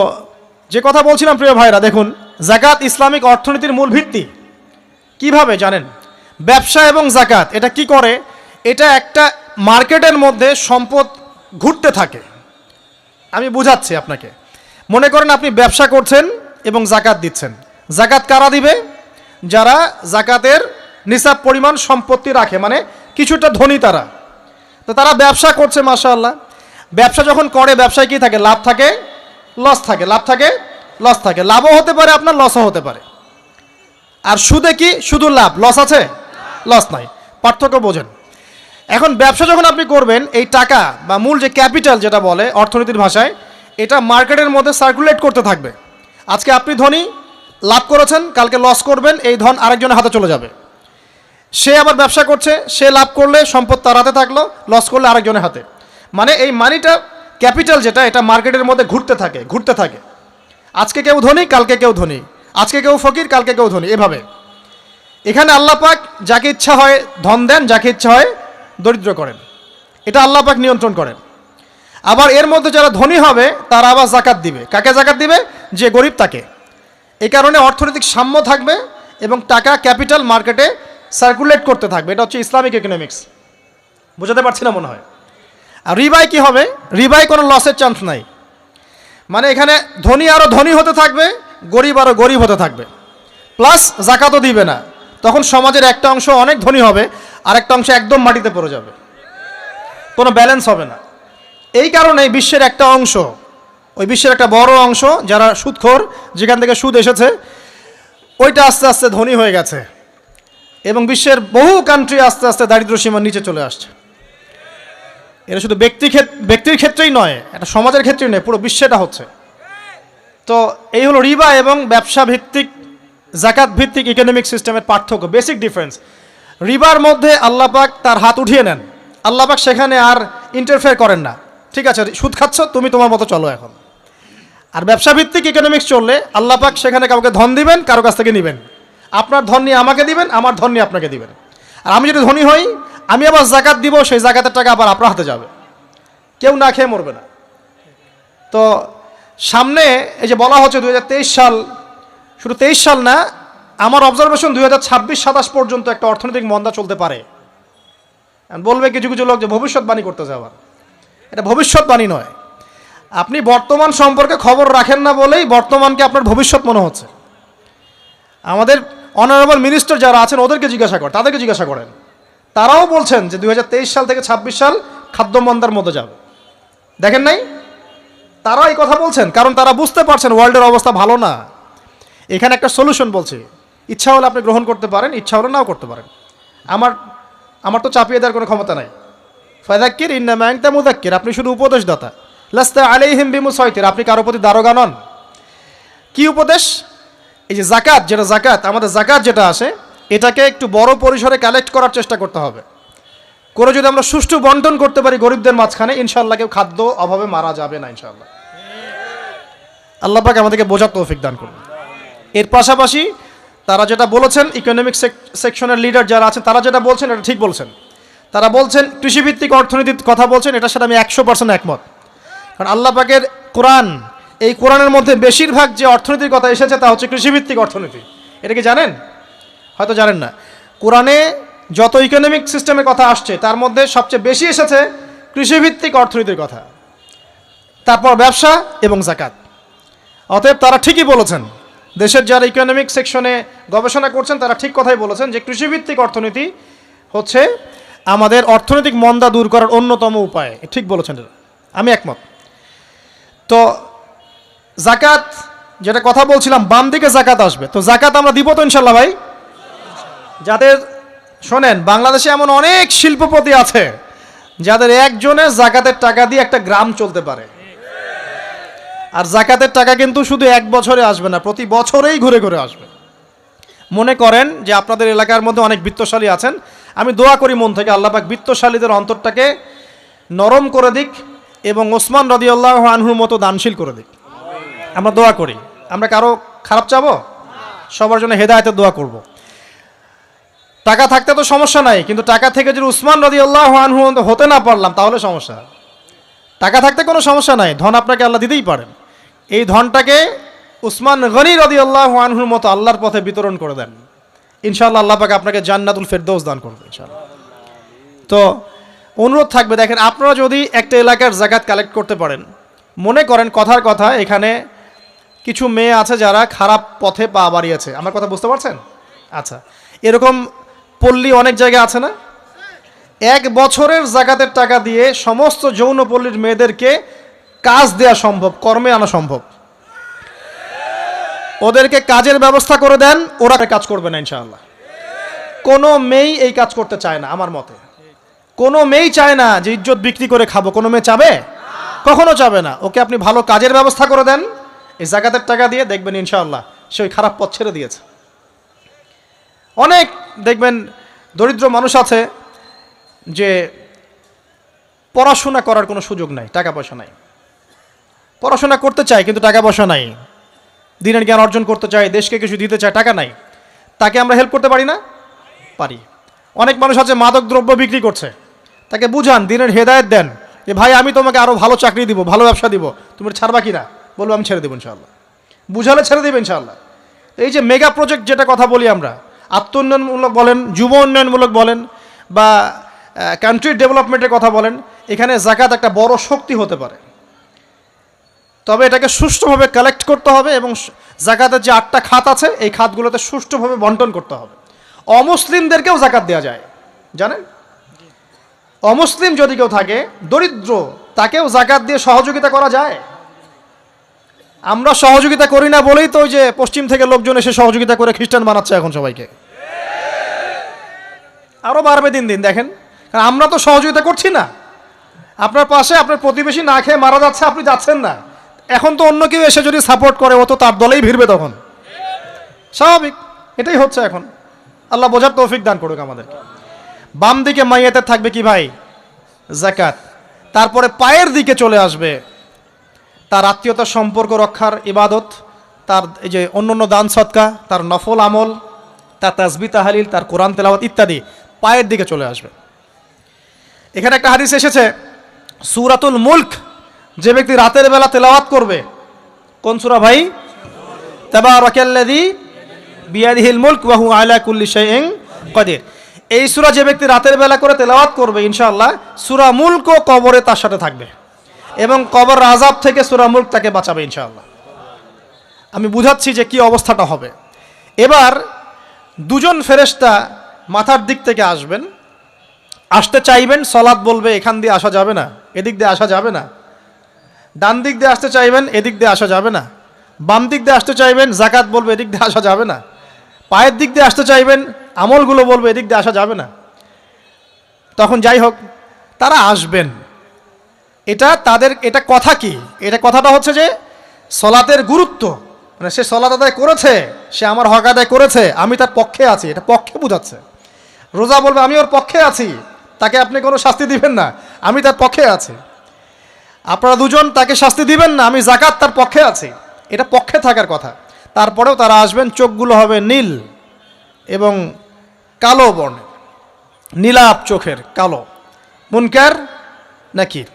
যে কথা বলছিলাম প্রিয় ভাইরা, দেখুন, যাকাত ইসলামিক অর্থনীতির মূল ভিত্তি। কিভাবে জানেন? ব্যবসা এবং যাকাত এটা কি করে? এটা একটা মার্কেটের মধ্যে সম্পদ ঘুরতে থাকে। আমি বুঝাচ্ছি আপনাকে। মনে করেন আপনি ব্যবসা করছেন এবং যাকাত দিচ্ছেন। যাকাত কারা দিবে? যারা যাকাতের নিসাব পরিমাণ সম্পত্তি রাখে, মানে কিছুটা ধনী তারা। তো তারা ব্যবসা করছে, মাশাআল্লাহ। ব্যবসা যখন করে, ব্যবসায় কি থাকে? লাভ থাকে, লস থাকে, লাভ থাকে, লস থাকে। লাভও হতে পারে আপনার, লসও হতে পারে। আর সুদে কি? শুধু লাভ, লস আছে? লস নাই। পার্থক্য বোঝেন। এখন ব্যবসা যখন আপনি করবেন, এই টাকা বা মূল যে ক্যাপিটাল যেটা বলে অর্থনীতির ভাষায়, এটা মার্কেটের মধ্যে সার্কুলেট করতে থাকবে। আজকে আপনি ধনী, লাভ করেছেন, কালকে লস করবেন, এই ধন আরেকজনের হাতে চলে যাবে। সে আবার ব্যবসা করছে, সে লাভ করলে সম্পদ তার হাতে থাকলো, লস করলে আরেকজনের হাতে। মানে এই মানিটা, ক্যাপিটাল যেটা, এটা মার্কেটের মধ্যে ঘুরতে থাকে, ঘুরতে থাকে। আজকে কেউ ধনী, কালকে কেউ ধনী, আজকে কেউ ফকির, কালকে কেউ ধনী, এভাবে। এখানে আল্লাহ পাক যাকে ইচ্ছা হয় ধন দেন, যাকে ইচ্ছা হয় দরিদ্র করেন। এটা আল্লাহ পাক নিয়ন্ত্রণ করেন। আবার এর মধ্যে যারা ধনী হবে তারা আবার যাকাত দিবে। কাকে যাকাত দিবে? যে গরিব তাকে। এই কারণে অর্থনৈতিক সাম্য থাকবে এবং টাকা, ক্যাপিটাল মার্কেটে সার্কুলেট করতে থাকবে। এটা হচ্ছে ইসলামিক ইকোনমিক্স। বোঝাতে পারছি না মনে হয়। আর রিবায় কি হবে? রিবায় কোনো লসের চান্স নাই। মানে এখানে ধনী আরও ধনী হতে থাকবে, গরিব আরও গরিব হতে থাকবে, প্লাস যাকাতও দিবে না। তখন সমাজের একটা অংশ অনেক ধনী হবে, আর একটা অংশ একদম মাটিতে পড়ে যাবে, কোনো ব্যালেন্স হবে না। এই কারণে বিশ্বের একটা অংশ, ওই বিশ্বের একটা বড় অংশ যারা সুদখোর, যেখান থেকে সুদ এসেছে, ওইটা আস্তে আস্তে ধনী হয়ে গেছে এবং বিশ্বের বহু কান্ট্রি আস্তে আস্তে দারিদ্র সীমার নিচে চলে আসছে। এটা শুধু ব্যক্তির ক্ষেত্রেই নয়, এটা সমাজের ক্ষেত্রেই নয়, পুরো বিশ্বটা হচ্ছে। তো এই হলো রিবা এবং ব্যবসা ভিত্তিক, যাকাত ভিত্তিক ইকোনমিক সিস্টেমের পার্থক্য, বেসিক ডিফারেন্স। রিবার মধ্যে আল্লাহ পাক তার হাত উঠিয়ে নেন, আল্লাহ পাক সেখানে আর ইন্টারফেয়ার করেন না। ঠিক আছে, সুদ খাচ্ছ, তুমি তোমার মতো চলো এখন। আর ব্যবসা ভিত্তিক ইকোনমিক্স চললে আল্লাহ পাক সেখানে কাউকে ধন দিবেন, কারো কাছ থেকে নেবেন। আপনার ধন নিয়ে আমাকে দিবেন, আমার ধন নিয়ে আপনাকে দিবেন। আর আমি যদি ধনী হই, আমি আবার যাকাত দিব, সেই যাকাতের টাকা আবার আপনার হাতে যাবে, কেউ না খেয়ে মরবে না। তো সামনে এই যে বলা হচ্ছে 2023 সাল, শুধু 23 সাল না, আমার অবজারভেশন 2026-27 পর্যন্ত একটা অর্থনৈতিক মন্দা চলতে পারে। বলবে কিছু কিছু লোক যে ভবিষ্যৎবাণী করতেছে। আবার এটা ভবিষ্যৎবাণী নয়। আপনি বর্তমান সম্পর্কে খবর রাখেন না বলেই বর্তমানকে আপনার ভবিষ্যৎ মনে হচ্ছে। আমাদের অনারেবল মিনিস্টার যারা আছেন ওদেরকে জিজ্ঞাসা করেন, তাদেরকে জিজ্ঞাসা করেন, তারাও বলছেন যে 2023 সাল থেকে 26 সাল খাদ্য মন্দার মধ্যে যাবে। দেখেন নাই? তারা এই কথা বলছেন কারণ তারা বুঝতে পারছেন ওয়ার্ল্ডের অবস্থা ভালো না। এখানে একটা সলিউশন বলছে, ইচ্ছা হলে আপনি গ্রহণ করতে পারেন, ইচ্ছা হলে নাও করতে পারেন। আমার তো চাপিয়ে দেওয়ার কোনো ক্ষমতা নাই। ফাযাক্কির ইন্নামা আনতা মুযাক্কির, আপনি শুধু উপদেশদাতা। লাস্তা আলাইহিম বিমুসাইতির, আপনি কারো প্রতি দারোগা নন। কি উপদেশ? এই যে যাকাত, যেটা যাকাত, আমাদের যাকাত যেটা আসে, এটাকে একটু বড় পরিসরে কালেক্ট করার চেষ্টা করতে হবে। করে যদি আমরা সুষ্ঠু বন্টন করতে পারি গরিবদের মাঝখানে, ইনশাআল্লাহ কেউ খাদ্য অভাবে মারা যাবে না ইনশাআল্লাহ। আল্লাহ পাক আমাদেরকে বোঝার তৌফিক দান করুন। এর পাশাপাশি তারা যেটা বলেছেন, ইকোনমিক সেকশনের লিডার যারা আছেন তারা যেটা বলছেন এটা ঠিক বলছেন। তারা বলছেন কৃষিভিত্তিক অর্থনীতির কথা বলছেন, এটার সাথে আমি 100% একমত। কারণ আল্লাহ পাকের কোরআন, এই কোরআনের মধ্যে বেশিরভাগ যে অর্থনীতির কথা এসেছে তা হচ্ছে কৃষিভিত্তিক অর্থনীতি। এটা কি জানেন? হয়তো জানেন না। কোরআনে যত ইকোনমিক সিস্টেমের কথা আসছে তার মধ্যে সবচেয়ে বেশি এসেছে কৃষিভিত্তিক অর্থনীতির কথা, তারপর ব্যবসা এবং যাকাত। অতএব তারা ঠিকই বলেছেন, দেশের যারা ইকোনমিক সেকশনে গবেষণা করছেন তারা ঠিক কথাই বলেছেন যে কৃষিভিত্তিক অর্থনীতি হচ্ছে আমাদের অর্থনৈতিক মন্দা দূর করার অন্যতম উপায়। ঠিক বলেছেন, আমি একমত। তো যাকাত যেটা কথা বলছিলাম, বাম দিকে যাকাত আসবে, তো যাকাত আমরা দিব তো ইনশাল্লাহ ভাই। যাদের শোনেন, বাংলাদেশে এমন অনেক শিল্পপতি আছে যাদের একজনের যাকাতের টাকা দিয়ে একটা গ্রাম চলতে পারে। আর যাকাতের টাকা কিন্তু শুধু এক বছরে আসবে না, প্রতি বছরেই ঘুরে ঘুরে আসবে। মনে করেন যে আপনাদের এলাকার মধ্যে অনেক বিত্তশালী আছেন, আমি দোয়া করি মন থেকে আল্লাহ পাক বিত্তশালীদের অন্তরটাকে নরম করে দিক এবং ওসমান রাদিয়াল্লাহু আনহুর মতো দানশীল করে দিক। আমরা দোয়া করি। আমরা কারো খারাপ চাবো? সবার জন্য হেদায়েতের দোয়া করব। টাকা থাকতে তো সমস্যা নাই, কিন্তু টাকা থেকে যদি উসমান রাদিয়াল্লাহু আনহু হতে না পারলাম তাহলে সমস্যা। টাকা থাকতে কোনো সমস্যা নাই, ধন আপনাকে আল্লাহ দিতেই পারেন। এই ধনটাকে উসমান গনি রাদিয়াল্লাহু আনহুর মতো আল্লাহর পথে বিতরণ করে দেন, ইনশাআল্লাহ আল্লাহ পাক আপনাকে জান্নাতুল ফেরদৌস দান করবে ইনশাআল্লাহ। তো অনুরোধ থাকবে, দেখেন আপনারা যদি একটা এলাকার যাকাত কালেক্ট করতে পারেন, মনে করেন কথার কথা এখানে কিছু মেয়ে আছে যারা খারাপ পথে পা বাড়িয়েছে, আমার কথা বুঝতে পারছেন? আচ্ছা, এরকম পল্লী অনেক জায়গায় আছে না? এক বছরের যাকাতের টাকা দিয়ে সমস্ত যৌনপল্লীর মেয়েদেরকে কাজ দেয়া সম্ভব, কর্মে আনা সম্ভব। ওদেরকে কাজের ব্যবস্থা করে দেন, ওরা কাজ করবে না ইনশাআল্লাহ। কোনো মেয়েই এই কাজ করতে চায় না আমার মতে। কোনো মেয়েই চায় না যে ইজ্জত বিক্রি করে খাবো, কোনো মেয়ে চাবে? কখনো চাবে না। ওকে আপনি ভালো কাজের ব্যবস্থা করে দেন এই যাকাতের টাকা দিয়ে, দেখবেন ইনশাআল্লাহ সে ওই খারাপ পথ ছেড়ে দিয়েছে। অনেক দেখবেন দরিদ্র মানুষ আছে যে পড়াশোনা করার কোনো সুযোগ নাই, টাকা পয়সা নাই, পড়াশোনা করতে চায় কিন্তু টাকা পয়সা নাই, দিনের জ্ঞান অর্জন করতে চায়, দেশকে কিছু দিতে চায়, টাকা নাই। তাকে আমরা হেল্প করতে পারি না? পারি। অনেক মানুষ আছে মাদক দ্রব্য বিক্রি করছে, তাকে বুঝান, দিনের হেদায়েত দেন যে ভাই আমি তোমাকে আরও ভালো চাকরি দিব, ভালো ব্যবসা দিব, তুমি ছাড়বা কি না? বলবো আমি ছেড়ে দেবো ইনশাআল্লাহ। বুঝালে ছেড়ে দেবে ইনশাআল্লাহ। এই যে মেগা প্রজেক্ট যেটা কথা বলি আমরা, আত্ম উন্নয়নমূলক বলেন, যুব উন্নয়নমূলক বলেন বা কান্ট্রি ডেভেলপমেন্টের কথা বলেন, এখানে যাকাত একটা বড় শক্তি হতে পারে। তবে এটাকে সুষ্ঠুভাবে কালেক্ট করতে হবে এবং যাকাতের যে 8টা খাত আছে এই খাতগুলোতে সুষ্ঠুভাবে বন্টন করতে হবে। অমুসলিমদেরকেও যাকাত দেওয়া যায়, জানেন? অমুসলিম যদি কেউ থাকে, দরিদ্র, তাকেও যাকাত দিয়ে সহযোগিতা করা যায়। আমরা সহযোগিতা করি না বলেই তো ওই যে পশ্চিম থেকে লোকজন এসে সহযোগিতা করে খ্রিস্টান বানাচ্ছে এখন সবাইকে। আরও বাড়বে দিন দিন, দেখেন। কারণ আমরা তো সহযোগিতা করছি না। আপনার পাশে আপনার প্রতিবেশী না খেয়ে মারা যাচ্ছে, আপনি যাচ্ছেন না। এখন তো অন্য কেউ এসে যদি সাপোর্ট করে, ও তো তার দলেই ভিড়বে তখন, স্বাভাবিক। এটাই হচ্ছে এখন। আল্লাহ বোঝার তৌফিক দান করুক আমাদেরকে। বাম দিকে মাইয়াতের থাকবে কি ভাই? যাকাত। তারপরে পায়ের দিকে চলে আসবে তার আত্মীয়তার সম্পর্ক রক্ষার ইবাদত, তার এই যে অন্যান্য দান সদকা, তার নফল আমল, তার তাসবিহ তাহলিল, তার কোরআন তেলাওয়াত ইত্যাদি পায়ের দিকে চলে আসবে। এখানে একটা হাদিস এসেছে, সূরাতুল মুলক যে ব্যক্তি রাতের বেলা তেলাওয়াত করবে, কোন সূরা ভাই? তাবারাকাল্লাযী বিয়াদিহিল মুলক ওয়া হুয়া আলা কুল্লি শাইইন কাদির। এই সূরা যে ব্যক্তি রাতের বেলা করে তেলাওয়াত করবে, ইনশাআল্লাহ সূরা মুলক কবরে তার সাথে থাকবে এবং কবর আযাব থেকে সূরা মুলক তাকে বাঁচাবে ইনশাআল্লাহ। আমি বুঝাচ্ছি যে কি অবস্থাটা হবে। এবার দুজন ফেরেশতা মাথার দিক থেকে আসবেন, আসতে চাইবেন, সালাত বলবে এখান দিয়ে আসা যাবে না, এদিক দিয়ে আসা যাবে না। ডান দিক দিয়ে আসতে চাইবেন, এদিক দিয়ে আসা যাবে না। বাম দিক দিয়ে আসতে চাইবেন, যাকাত বলবে এদিক দিয়ে আসা যাবে না। পায়ের দিক দিয়ে আসতে চাইবেন, আমলগুলো বলবে এদিক দিয়ে আসা যাবে না। তখন যাই হোক তারা আসবেন, এটা তাদের এটা কথা কি, এটা কথাটা হচ্ছে যে সলাতের গুরুত্ব, মানে সে সলাত আদায় করেছে, সে আমার হক আদায় করেছে, আমি তার পক্ষে আছি, এটা পক্ষে বোঝাচ্ছে। রোজা বলবে আমি ওর পক্ষে আছি, তাকে আপনি কোনো শাস্তি দিবেন না, আমি তার পক্ষে আছি। আপনারা দুজন তাকে শাস্তি দিবেন না, আমি যাকাত তার পক্ষে আছি, এটা পক্ষে থাকার কথা। তারপরেও তারা আসবেন, চোখগুলো হবে নীল এবং কালো বর্ণে, নীলাপ চোখের কালো, মুনকার নাকির।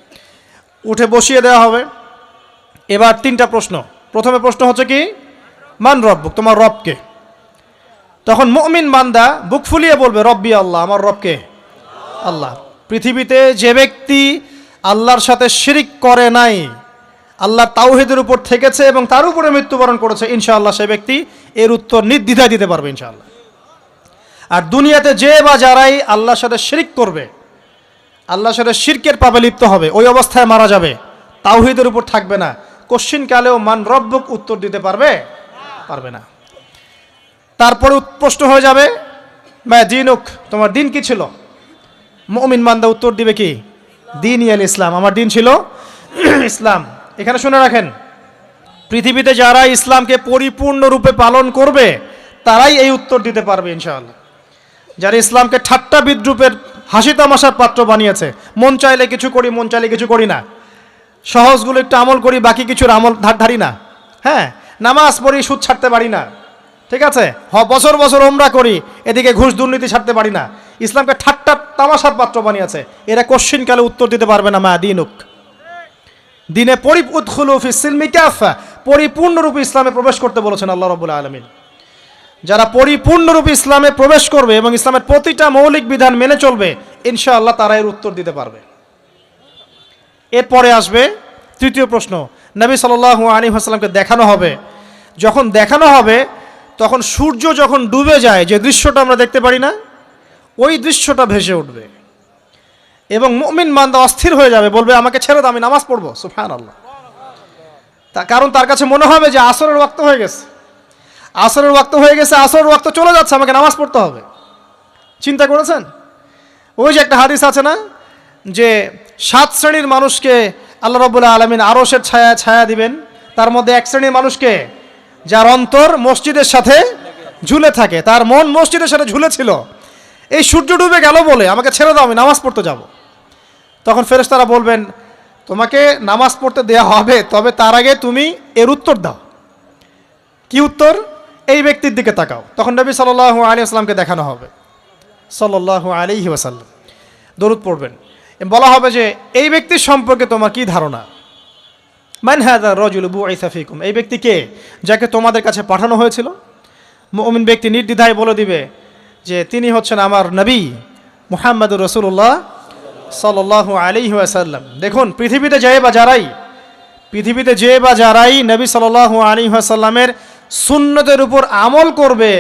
উঠে বসিয়ে দেওয়া হবে। এবার তিনটা প্রশ্ন। প্রথমে প্রশ্ন হচ্ছে কি, মান রব্বুক, তোমার রবকে। তখন মুমিন বান্দা বুক ফুলিয়ে বলবে রব্বি আল্লাহ, আমার রবকে আল্লাহ। পৃথিবীতে যে ব্যক্তি আল্লাহর সাথে শিরিক করে নাই, আল্লাহর তাওহীদের উপর থেকেছে এবং তার উপরে মৃত্যুবরণ করেছে, ইনশাআল্লাহ সে ব্যক্তি এর উত্তর নির্দ্বিধায় দিতে পারবে ইনশাআল্লাহ। আর দুনিয়াতে যে বা যারাই আল্লাহর সাথে শিরিক করবে, আল্লাহর সাথে শিরকের পাপে লিপ্ত হবে, ওই অবস্থায় মারা যাবে, তাওহীদের উপর থাকবে না, কোশ্চিন কালেও মান রব্বুক উত্তর দিতে পারবে না। তারপরে প্রশ্ন হয়ে যাবে মা দিনুক, তোমার দিন কি ছিল? মুমিন বান্দা উত্তর দিবে কি, দিনই আল ইসলাম, আমার দিন ছিল ইসলাম। এখানে শুনে রাখেন, পৃথিবীতে যারা ইসলামকে পরিপূর্ণরূপে পালন করবে তারাই এই উত্তর দিতে পারবে ইনশাআল্লাহ। যারা ইসলামকে ঠাট্টা বিদ্রুপের হাসি তামাশার পাত্র বানিয়েছে, মন চাইলে কিছু করি, মন চাইলে কিছু করি না, সহজগুলো একটু আমল করি, বাকি কিছুর আমল ধারি না, হ্যাঁ, নামাজ পড়ি, সুদ ছাড়তে পারি না, ঠিক আছে, বছর বছর ওমরা করি, এদিকে ঘুষ দুর্নীতি ছাড়তে পারি না, ইসলামকে ঠাট্টা তামাশার পাত্র বানিয়েছে, এরা কোশ্চিন কালে উত্তর দিতে পারবে না মা দিনুক, দিনে উদখুলু ফিস সিলমি কাফা, পরিপূর্ণরূপে ইসলামে প্রবেশ করতে বলেছেন আল্লাহ রাব্বুল আলামিন। যারা পরিপূর্ণরূপে ইসলামে প্রবেশ করবে এবং ইসলামের প্রতিটা মৌলিক বিধান মেনে চলবে, ইনশাআল্লাহ তারা এর উত্তর দিতে পারবে। এরপরে আসবে তৃতীয় প্রশ্ন, নবী সাল্লাল্লাহু আলাইহি ওয়াসাল্লামকে দেখানো হবে। যখন দেখানো হবে তখন সূর্য যখন ডুবে যায়, যে দৃশ্যটা আমরা দেখতে পারি না, ওই দৃশ্যটা ভেসে উঠবে এবং মুমিন বান্দা অস্থির হয়ে যাবে, বলবে আমাকে ছেড়ে দাও, আমি নামাজ পড়বো। সুবহানাল্লাহ। কারণ তার কাছে মনে হবে যে আসরের ওয়াক্ত হয়ে গেছে, আসরের ওয়াক্ত হয়ে গেছে, আসরের ওয়াক্ত চলে যাচ্ছে, আমাকে নামাজ পড়তে হবে। চিন্তা করেছেন? ওই যে একটা হাদিস আছে না, যে 7 শ্রেণীর মানুষকে আল্লাহ রাব্বুল আলামিন আরশের ছায়া দিবেন, তার মধ্যে এক শ্রেণীর মানুষকে যার অন্তর মসজিদের সাথে ঝুলে থাকে, তার মন মসজিদের সাথে ঝুলেছিল, এই সূর্য ডুবে গেল বলে আমাকে ছেড়ে দাও, আমি নামাজ পড়তে যাব। তখন ফেরেশতারা বলবেন তোমাকে নামাজ পড়তে দেয়া হবে, তবে তার আগে তুমি এর উত্তর দাও। কি উত্তর? এই ব্যক্তির দিকে তাকাও। তখন নবী সাল্লাল্লাহু আলাইহি ওয়াসাল্লামকে দেখানো হবে, সাল্লাল্লাহু আলাইহি ওয়াসাল্লাম দরুদ পড়বেন, বলা হবে যে এই ব্যক্তির সম্পর্কে তোমার কি ধারণা? মান হাযা রাজুলু বুইসা ফীকুম, এই ব্যক্তি কে, যাকে তোমাদের কাছে পাঠানো হয়েছিল? মুমিন ব্যক্তি নির্দ্বিধায় বলে দিবে যে তিনি হচ্ছেন আমার নবী মুহাম্মদুর রাসূলুল্লাহ সাল্লাল্লাহু আলাইহি ওয়াসাল্লাম। দেখুন, পৃথিবীতে যে বা যারাই নবী সাল্লাল্লাহু আলাইহি ওয়াসাল্লামের সুন্নতের উপর আমল করবে,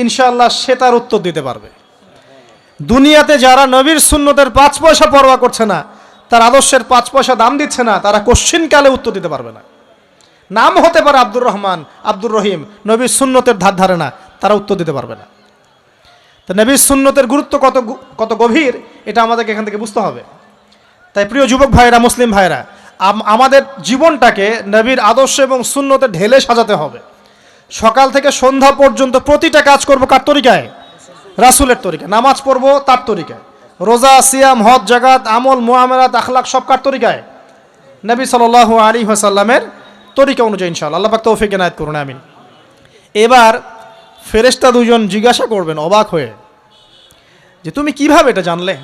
ইনশাআল্লাহ সে তার উত্তর দিতে পারবে। দুনিয়াতে যারা নবীর সুন্নতের 5 পয়সা পরোয়া করছে না, তার আদর্শের 5 পয়সা দাম দিচ্ছে না, তারা কোশ্চিন কালে উত্তর দিতে পারবে না। নাম হতে পারে আব্দুর রহমান, আব্দুর রহিম, নবীর সুন্নতের ধার ধারে না, তারা উত্তর দিতে পারবে না। তো নবীর সুন্নতের গুরুত্ব কত গভীর, এটা আমাদেরকে এখান থেকে বুঝতে হবে। তাই প্রিয় যুবক ভাইরা, মুসলিম ভাইরা, আমাদের জীবনটাকে নবীর আদর্শ এবং সুন্নতে ঢেলে সাজাতে হবে। সকাল থেকে সন্ধ্যা পর্যন্ত প্রতিটা কাজ করব কার তরিকায়? রাসূলের তরিকায়। নামাজ পড়বো তার তরিকায়, রোজা, সিয়াম, হজ, জাকাত, আমল, মুআমালাত, আখলাক সব কার তরিকায়? নবী সাল্লাল্লাহু আলাইহি ওয়াসাল্লামের তরিকা অনুযায়ী ইনশাআল্লাহ। আল্লাহ পাক তৌফিক এনায়েত করুন, আমিন। এবার ফেরেশতা দুজন জিজ্ঞাসা করবেন অবাক হয়ে যে তুমি কিভাবে এটা জানলে,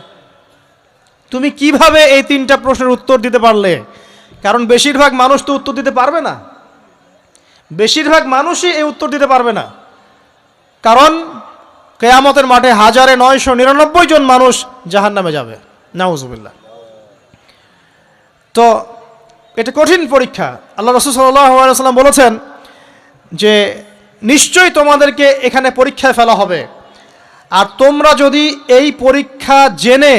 তুমি কিভাবে এই 3টা প্রশ্নের উত্তর দিতে পারলে? কারণ বেশিরভাগ মানুষ তো উত্তর দিতে পারবে না, বেশিরভাগ মানুষই এই উত্তর দিতে পারবে না। কারণ কিয়ামতের মাঠে 1999 জন মানুষ জাহান্নামে যাবে, নাউজুবিল্লাহ। তো এটা কঠিন পরীক্ষা। আল্লাহ রাসূল সাল্লাল্লাহু আলাইহি ওয়াসাল্লাম বলেছেন যে নিশ্চয়ই তোমাদেরকে এখানে পরীক্ষায় ফেলা হবে, আর তোমরা যদি এই পরীক্ষা জেনে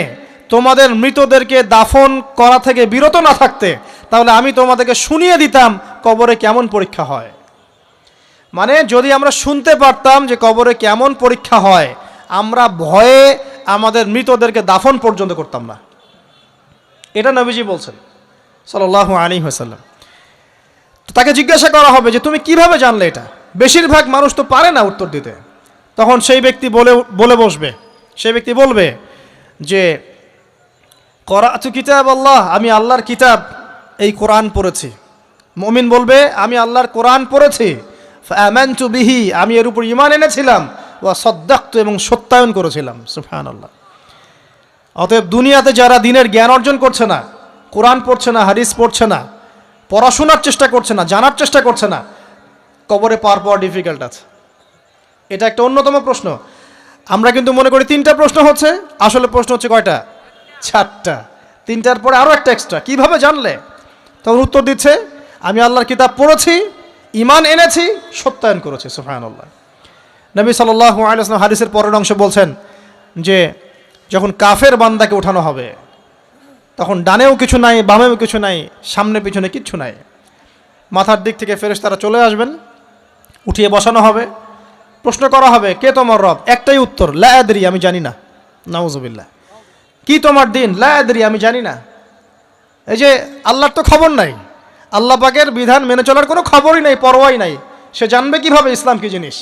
তোমাদের মৃতদেরকে দাফন করা থেকে বিরত না থাকতে, তাহলে আমি তোমাদেরকে শুনিয়ে দিতাম কবরে কেমন পরীক্ষা হয়। মানে যদি আমরা শুনতে পারতাম যে কবরে কেমন পরীক্ষা হয়, আমরা ভয়ে আমাদের মৃতদেরকে দাফন পর্যন্ত করতাম না। এটা নবীজি বলছেন সাল্লাল্লাহু আলাইহি ওয়াসাল্লাম। তো তাকে জিজ্ঞাসা করা হবে যে তুমি কিভাবে জানলে এটা? বেশিরভাগ মানুষ তো পারে না উত্তর দিতে। তখন সেই ব্যক্তি বলে বসবে, সেই ব্যক্তি বলবে যে করাতু কিতাব আল্লাহ, আমি আল্লাহর কিতাব এই কোরআন পড়েছি। মুমিন বলবে আমি আল্লাহর কোরআন পড়েছি, ফাআমানতু বিহি, আমি এর উপর ঈমান এনেছিলাম, ওয়া সাদ্দাকতু, এবং সত্যায়ন করেছিলাম। সুবহানাল্লাহ। অতএব দুনিয়াতে যারা দিনের জ্ঞান অর্জন করছে না, কোরআন পড়ছে না, হাদিস পড়ছে না, পড়াশোনার চেষ্টা করছে না, জানার চেষ্টা করছে না, কবরে পাওয়া ডিফিকাল্ট আছে। এটা একটা অন্যতম প্রশ্ন। আমরা কিন্তু মনে করি 3টা প্রশ্ন হচ্ছে, আসলে প্রশ্ন হচ্ছে কয়টা? 4টা। 3টার পরে আরও একটা এক্সট্রা। কিভাবে জানলে? তখন উত্তর দিচ্ছে আমি আল্লাহর কিতাব পড়েছি, ঈমান এনেছি, সত্যায়ন করেছি। সুবহানাল্লাহ। নবী সাল্লাল্লাহু আলাইহি ওয়াসাল্লাম হাদিসের পরের অংশে বলছেন যে যখন কাফের বান্দাকে উঠানো হবে, তখন ডানেও কিছু নাই, বামেও কিছু নাই, সামনে পিছনে কিচ্ছু নাই। মাথার দিক থেকে ফেরেশতারা চলে আসবেন, উঠিয়ে বসানো হবে, প্রশ্ন করা হবে কে তোমার রব? একটাই উত্তর, লা আদরি, আমি জানি না। নাউজুবিল্লাহ। কি তোমার দিন? লা আদরি, আমি জানি না। এই যে আল্লাহর তো খবর নাই, আল্লাহ পাকের বিধান মেনে চলার কোনো খবরই নাই, পরোয়াই নাই। সে জানবে কিভাবে ইসলাম কি জিনিস?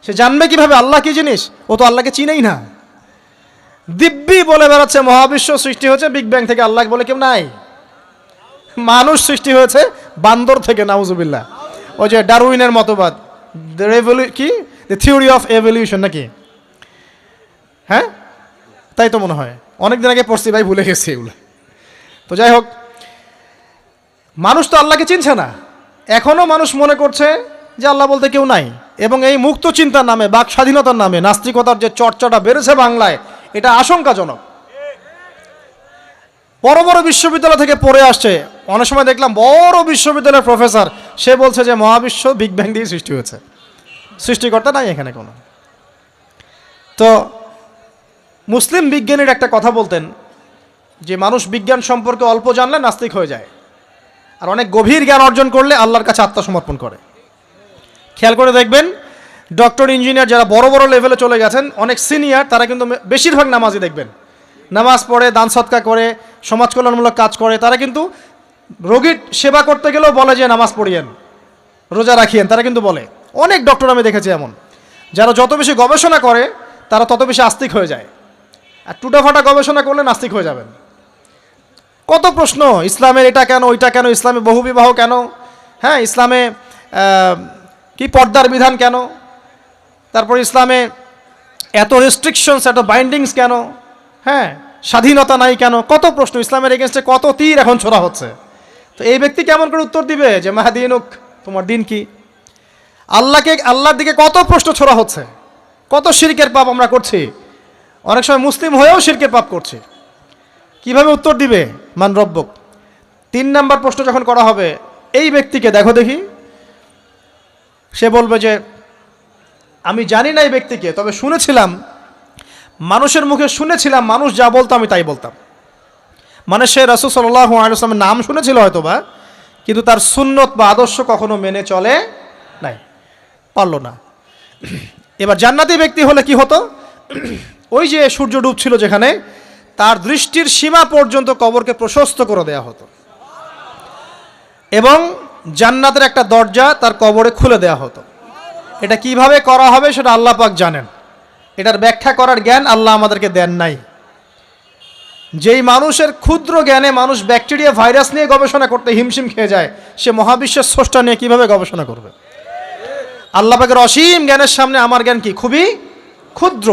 সে জানবে কিভাবে আল্লাহ কি জিনিস? ও তো আল্লাহকে চিনেই না। দিব্যি বলে বেড়াচ্ছে মহাবিশ্ব সৃষ্টি হয়েছে বিগ ব্যাং থেকে, আল্লাহ বলে কেউ নাই। মানুষ সৃষ্টি হয়েছে বান্দর থেকে, নাউজুবিল্লাহ। ওই যে ডারউইনের মতবাদ, কি দ্য থিওরি অফ এভলিউশন নাকি? হ্যাঁ, তাই তো মনে হয়। অনেকদিন আগে পড়ছি ভাই, ভুলে গেছি এগুলো। তো যাই হোক, মানুষ তো আল্লাহকে চিনছে না। এখনও মানুষ মনে করছে যে আল্লাহ বলতে কেউ নাই। এবং এই মুক্ত চিন্তার নামে, বাক স্বাধীনতার নামে নাস্তিকতার যে চর্চাটা বেড়েছে বাংলায়, এটা আশঙ্কাজনক। বড় বড় বিশ্ববিদ্যালয় থেকে পড়ে আসছে, অনেক সময় দেখলাম বড় বিশ্ববিদ্যালয়ের প্রফেসর, সে বলছে যে মহাবিশ্ব বিগ ব্যাং দিয়ে সৃষ্টি হয়েছে, সৃষ্টিকর্তা নাই এখানে কোনো। তো মুসলিম বিজ্ঞানীর একটা কথা বলতেন যে মানুষ বিজ্ঞান সম্পর্কে অল্প জানলে নাস্তিক হয়ে যায়, আর অনেক গভীর জ্ঞান অর্জন করলে আল্লাহর কাছে আত্মসমর্পণ করে। খেয়াল করে দেখবেন, ডক্টর, ইঞ্জিনিয়ার যারা বড় বড় লেভেলে চলে গেছেন, অনেক সিনিয়র, তারা কিন্তু বেশিরভাগ নামাজি দেখবেন, নামাজ পড়ে, দান সৎকা করে, সমাজ কল্যাণমূলক কাজ করে। তারা কিন্তু রোগীর সেবা করতে গেলেও বলে যে নামাজ পড়িয়েন, রোজা রাখিয়েন, তারা কিন্তু বলে। অনেক ডক্টর আমি দেখেছি এমন, যারা যত বেশি গবেষণা করে তারা তত বেশি আস্তিক হয়ে যায়। আর টুটাফাটা গবেষণা করলে নাস্তিক হয়ে যাবেন। কত প্রশ্ন, ইসলামের এটা কেন, ওইটা কেন, ইসলামে বহুবিবাহ কেন, হ্যাঁ, ইসলামে কি পর্দার বিধান কেন, তারপর ইসলামে এত রেস্ট্রিকশনস, এত বাইন্ডিংস কেন, হ্যাঁ, স্বাধীনতা নাই কেন, কত প্রশ্ন। ইসলামের এগেনস্টে কত তীর এখন ছোড়া হচ্ছে। তো এই ব্যক্তি কেমন করে উত্তর দিবে যে মাহাদিনুক, তোমার দিন কি? আল্লাহর দিকে কত প্রশ্ন ছোড়া হচ্ছে, কত শিরকের পাপ আমরা করছি, অনেক সময় মুসলিম হয়েও শিরকের পাপ করছি। কিভাবে উত্তর দিবে মান রব্বক? 3 নাম্বার প্রশ্ন যখন করা হবে, এই ব্যক্তিকে দেখো দেখি, সে বলবে যে আমি জানি না এই ব্যক্তিকে, তবে শুনেছিলাম, মানুষের মুখে শুনেছিলাম, মানুষ যা বলতো আমি তাই বলতাম। মানে সে রাসূল সাল্লাল্লাহু আলাইহি ওয়াসাল্লামের নাম শুনেছিল হয়তোবা, কিন্তু তার সুন্নত বা আদর্শ কখনো মেনে চলে নাই, পারলো না। এবার জান্নাতি ব্যক্তি হলে কি হতো? ওই যে সূর্য ডুবছিল যেখানে, তার দৃষ্টির সীমা পর্যন্ত কবরকে প্রশস্ত করে দেয়া হতো, এবং জান্নাতের একটা দরজা তার কবরে খুলে দেয়া হতো। এটা কিভাবে করা হবে সেটা আল্লাহ পাক জানেন, এটার ব্যাখ্যা করার জ্ঞান আল্লাহ আমাদেরকে দেন নাই। যেই মানুষের ক্ষুদ্র জ্ঞানে মানুষ ব্যাকটেরিয়া, ভাইরাস নিয়ে গবেষণা করতে হিমশিম খেয়ে যায়, সে মহাবিশ্বের স্রষ্টা নিয়ে কিভাবে গবেষণা করবে? আল্লাহ পাকের অসীম জ্ঞানের সামনে আমার জ্ঞান কি? খুবই ক্ষুদ্র।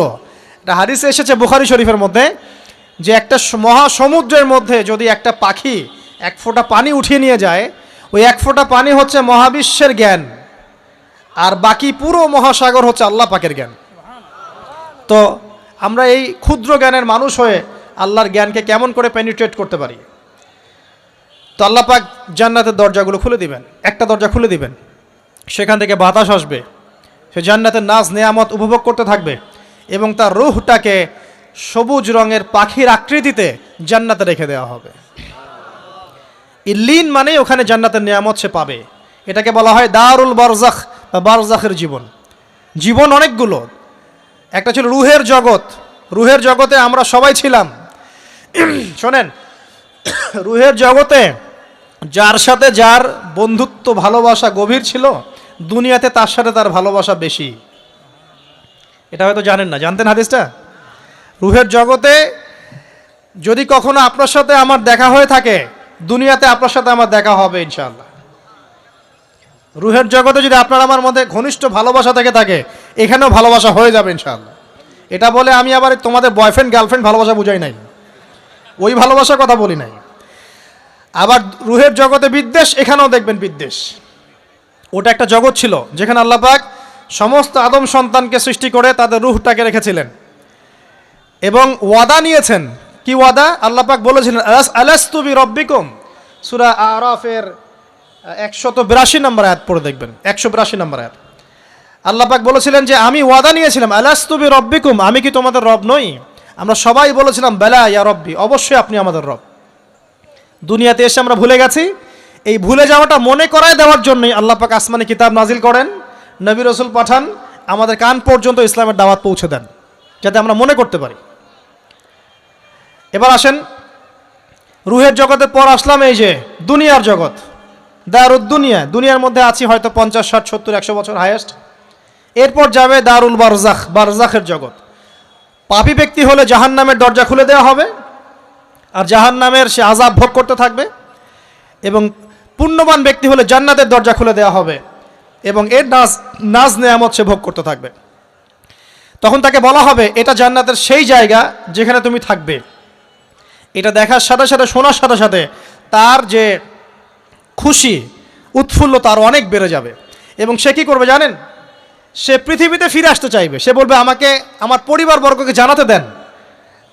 এটা হাদিসে এসেছে বুখারী শরীফের মধ্যে, যে একটা মহাসমুদ্রের মধ্যে যদি একটা পাখি 1 ফোঁটা পানি উঠিয়ে নিয়ে যায়, ওই 1 ফোঁটা পানি হচ্ছে মহাবিশ্বের জ্ঞান, আর বাকি পুরো মহাসাগর হচ্ছে আল্লাহ পাকের জ্ঞান। তো আমরা এই ক্ষুদ্র জ্ঞানের মানুষ হয়ে আল্লাহর জ্ঞানকে কেমন করে পেনিট্রেট করতে পারি? তো আল্লাহ পাক জান্নাতের দরজাগুলো খুলে দিবেন, একটা দরজা খুলে দিবেন, সেখান থেকে বাতাস আসবে, সে জান্নাতের নাজ নেয়ামত উপভোগ করতে থাকবে, এবং তার রূহটাকে সবুজ রঙের পাখির আকৃতিতে জান্নাতে রেখে দেওয়া হবে। ইল্লিন মানে ওখানে জান্নাতের নিয়ামত সে পাবে। এটাকে বলা হয় দারুল বারজাখ বা বারজাখের জীবন। জীবন অনেকগুলো, একটা ছিল রুহের জগৎ, রুহের জগতে আমরা সবাই ছিলাম। শোনেন, রুহের জগতে যার সাথে যার বন্ধুত্ব ভালোবাসা গভীর ছিল, দুনিয়াতে তার সাথে তার ভালোবাসা বেশি। এটা হয়তো জানেন না, জানতেন হাদিসটা? রুহের জগতে যদি কখনো আপনার সাথে আমার দেখা হয়ে থাকে, দুনিয়াতে আপনার সাথে আমার দেখা হবে ইনশাআল্লাহ। রুহের জগতে যদি আপনার আমার মধ্যে ঘনিষ্ঠ ভালোবাসা থেকে থাকে, এখানেও ভালোবাসা হয়ে যাবে ইনশাআল্লাহ। এটা বলে আমি আবার তোমাদের বয়ফ্রেন্ড গার্লফ্রেন্ড ভালোবাসা বুঝাই নাই, ওই ভালোবাসার কথা বলি নাই। আবার রুহের জগতে বিদ্বেষ, এখানেও দেখবেন বিদ্বেষ। ওটা একটা জগৎ ছিল যেখানে আল্লাহ পাক সমস্ত আদম সন্তানকে সৃষ্টি করে তাদের রুহটাকে রেখেছিলেন এবং ওয়াদা নিয়েছেন। কি ওয়াদা? আল্লাহ পাক বলেছিলেন আলাস্তু বিরব্বিকুম, সূরা আরাফের 182 নম্বর আয়াত পড়ে দেখবেন, 182 নম্বর আয়াত। আল্লাহ পাক বলেছিলেন যে আমি ওয়াদা নিয়েছিলাম, আলাস্তু বিরব্বিকুম, আমি কি তোমাদের রব নই? আমরা সবাই বলেছিলাম বেলা ইয়া রব্বি, অবশ্যই আপনি আমাদের রব। দুনিয়াতে এসে আমরা ভুলে গেছি। এই ভুলে যাওয়াটা মনে করায় দেওয়ার জন্যই আল্লাহ পাক আসমানে কিতাব নাজিল করেন, নবী রাসূল পাঠান, আমাদের কান পর্যন্ত ইসলামের দাওয়াত পৌঁছে দেন, যাতে আমরা মনে করতে পারি। এবার আসেন রুহের জগতের পর আসলাম এই যে দুনিয়ার জগৎ, দারুদ দুনিয়া। দুনিয়ার মধ্যে আছি হয়তো 50, 60, 70, 100 বছর হাইয়েস্ট। এরপর যাবে দারুল বারজাখ, বারজাখের জগৎ। পাপী ব্যক্তি হলে জাহান্নামের দরজা খুলে দেওয়া হবে আর জাহান্নামের সে আযাব ভোগ করতে থাকবে, এবং পুণ্যবান ব্যক্তি হলে জান্নাতের দরজা খুলে দেওয়া হবে এবং এর নাজ নেয়ামত সে ভোগ করতে থাকবে। তখন তাকে বলা হবে এটা জান্নাতের সেই জায়গা যেখানে তুমি থাকবে। এটা দেখার সাথে সাথে, শোনার সাথে সাথে তার যে খুশি উৎফুল্লতা আরও অনেক বেড়ে যাবে। এবং সে কী করবে জানেন? সে পৃথিবীতে ফিরে আসতে চাইবে। সে বলবে আমাকে আমার পরিবারবর্গকে জানাতে দেন,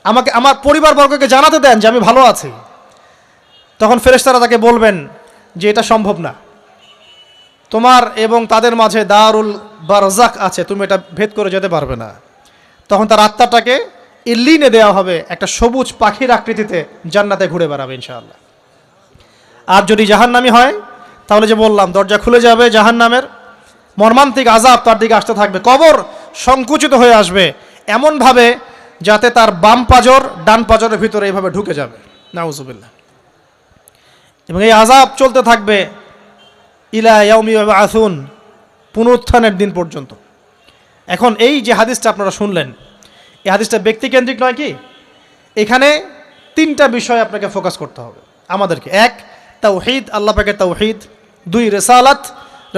আমাকে আমার পরিবারবর্গকে জানাতে দেন যে আমি ভালো আছি। তখন ফেরেশতারা তাকে বলবেন যে এটা সম্ভব না, তোমার এবং তাদের মাঝে দারুল বারজাখ আছে, তুমি এটা ভেদ করে যেতে পারবে না। তখন তার আত্মাটাকে ইল্লিনে দেওয়া হবে, একটা সবুজ পাখির আকৃতিতে জান্নাতে ঘুরে বেড়াবে ইনশাআল্লাহ। আর যদি জাহান্নামী হয় তাহলে যে বললাম দরজা খুলে যাবে, জাহান্নামের মর্মান্তিক আযাব তার দিকে আসতে থাকবে। কবর সংকুচিত হয়ে আসবে এমনভাবে যাতে তার বাম পাজর ডান পাজরের ভিতরে এইভাবে ঢুকে যাবে, নাউযুবিল্লাহ। এবং এই আযাব চলতে থাকবে ইলা ইয়াউমি ইউবআসুন, পুনরুত্থানের দিন পর্যন্ত। এখন এই যে হাদিসটা আপনারা শুনলেন, এই হাদিসটা ব্যক্তিকেন্দ্রিক নয় কি? এখানে তিনটা বিষয় আপনাকে ফোকাস করতে হবে আমাদেরকে। এক, তাওহীদ, আল্লাহ পাকের তাওহীদ। দুই, রিসালাত,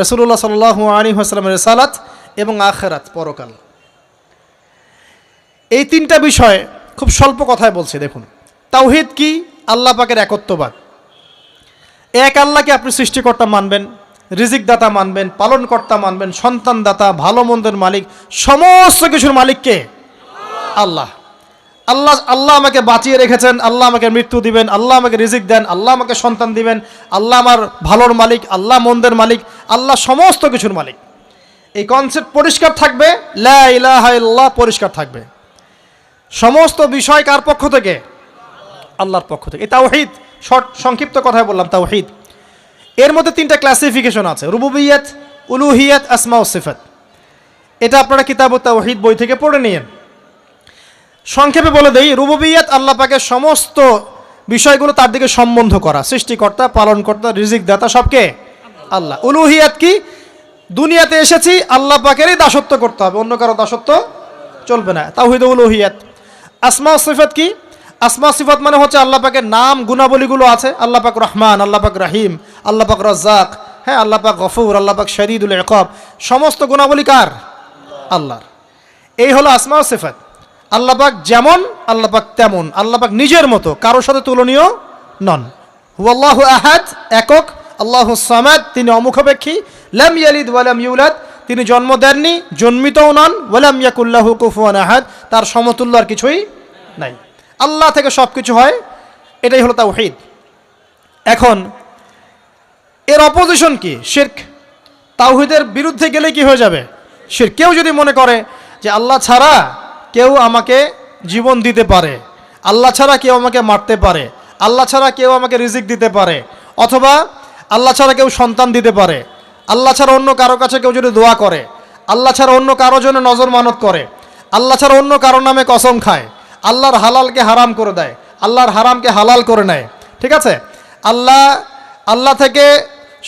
রাসূলুল্লাহ সাল্লাল্লাহু আলাইহি ওয়াসাল্লামের রিসালাত। এবং আখিরাত, পরকাল। এই তিনটা বিষয় খুব স্বল্প কথায় বলছি। দেখুন, তাওহীদ কি? আল্লাহ পাকের একত্ববাদ। এক আল্লাহকে আপনি সৃষ্টিকর্তা মানবেন, রিজিক দাতা মানবেন, পালনকর্তা মানবেন, সন্তান দাতা, ভালো মন্দের মালিক, সমস্ত কিছুর মালিক কে? আল্লাহ। আল্লাহ আল্লাহ আমাকে বাঁচিয়ে রেখেছেন, আল্লাহ আমাকে মৃত্যু দিবেন, আল্লাহ আমাকে রিজিক দেন, আল্লাহ আমাকে সন্তান দিবেন, আল্লাহ আমার ভালোর মালিক, আল্লাহ মন্দের মালিক, আল্লাহ সমস্ত কিছুর মালিক। এই কনসেপ্ট পরিষ্কার থাকবে, লা ইলাহা ইল্লাল্লাহ পরিষ্কার থাকবে। সমস্ত বিষয় কার পক্ষ থেকে? আল্লাহর পক্ষ থেকে। এই তাওহীদ, সংক্ষিপ্ত কথায় বললাম তাওহীদ। এর মধ্যে তিনটা ক্লাসিফিকেশন আছে, রুবুবিয়্যাত, উলুহিয়্যাত, আসমা ও সিফাত। এটা আপনারা কিতাবুত তাওহীদ বই থেকে পড়ে নিন। সংক্ষেপে বলে দেই, রুবুবিয়্যাত আল্লাহ পাকের সমস্ত বিষয়গুলো তার দিকে সম্বন্ধ করা, সৃষ্টিকর্তা, পালনকর্তা, রিজিক দাতা সবকে আল্লাহ। উলুহিয়্যাত কি? দুনিয়াতে এসেছি আল্লাহ পাকেরই দাসত্ব করতে হবে, অন্য কারো দাসত্ব চলবে না, তাওহীদ উলুহিয়্যাত। আসমা ও সিফাত কি? আসমা সিফাত মানে হচ্ছে আল্লাহ পাকের নাম গুণাবলীগুলো আছে, আল্লাহ পাক রহমান, আল্লাহ পাক রাহিম, আল্লাহ পাক রাজ্জাক, হ্যাঁ, আল্লাহ পাক গফুর, আল্লাহ পাক শদীদুল ইকাব। সমস্ত গুণাবলী কার? আল্লাহর। এই হলো আসমা ও সিফাত। আল্লাহ পাক যেমন, আল্লাহ পাক তেমন, আল্লাহ পাক নিজের মতো, কারোর সাথে তুলনীয় নন। হুয়াল্লাহু আহাদ, একক। আল্লাহুস সামাদ, তিনি অমুখাপেক্ষী। লাম ইয়ালিদ ওয়া লাম ইউলাদ, তিনি জন্ম দেননি, জন্মিতও নন। ওয়া লাম ইয়াকুল লাহু কুফুয়ান আহাদ, তার সমতুল্য আর কিছুই নাই। আল্লাহ থেকে সব কিছু হয়, এটাই হলো তাওহীদ। এখন এর অপোজিশন কি? শিরক। তাওহীদের বিরুদ্ধে গেলে কি হয়ে যাবে? শিরক। কেউ যদি মনে করে যে আল্লাহ ছাড়া কেউ আমাকে জীবন দিতে পারে, আল্লাহ ছাড়া কেউ আমাকে মারতে পারে, আল্লাহ ছাড়া কেউ আমাকে রিজিক দিতে পারে, অথবা আল্লাহ ছাড়া কেউ সন্তান দিতে পারে, আল্লাহ ছাড়া অন্য কারো কাছে কেউ যদি দোয়া করে, আল্লাহ ছাড়া অন্য কারো জন্য নজর মানত করে, আল্লাহ ছাড়া অন্য কারোর নামে কসম খায়, আল্লাহর হালালকে হারাম করে দেয়, আল্লাহর হারামকে হালাল করে নেয়, ঠিক আছে? আল্লাহ থেকে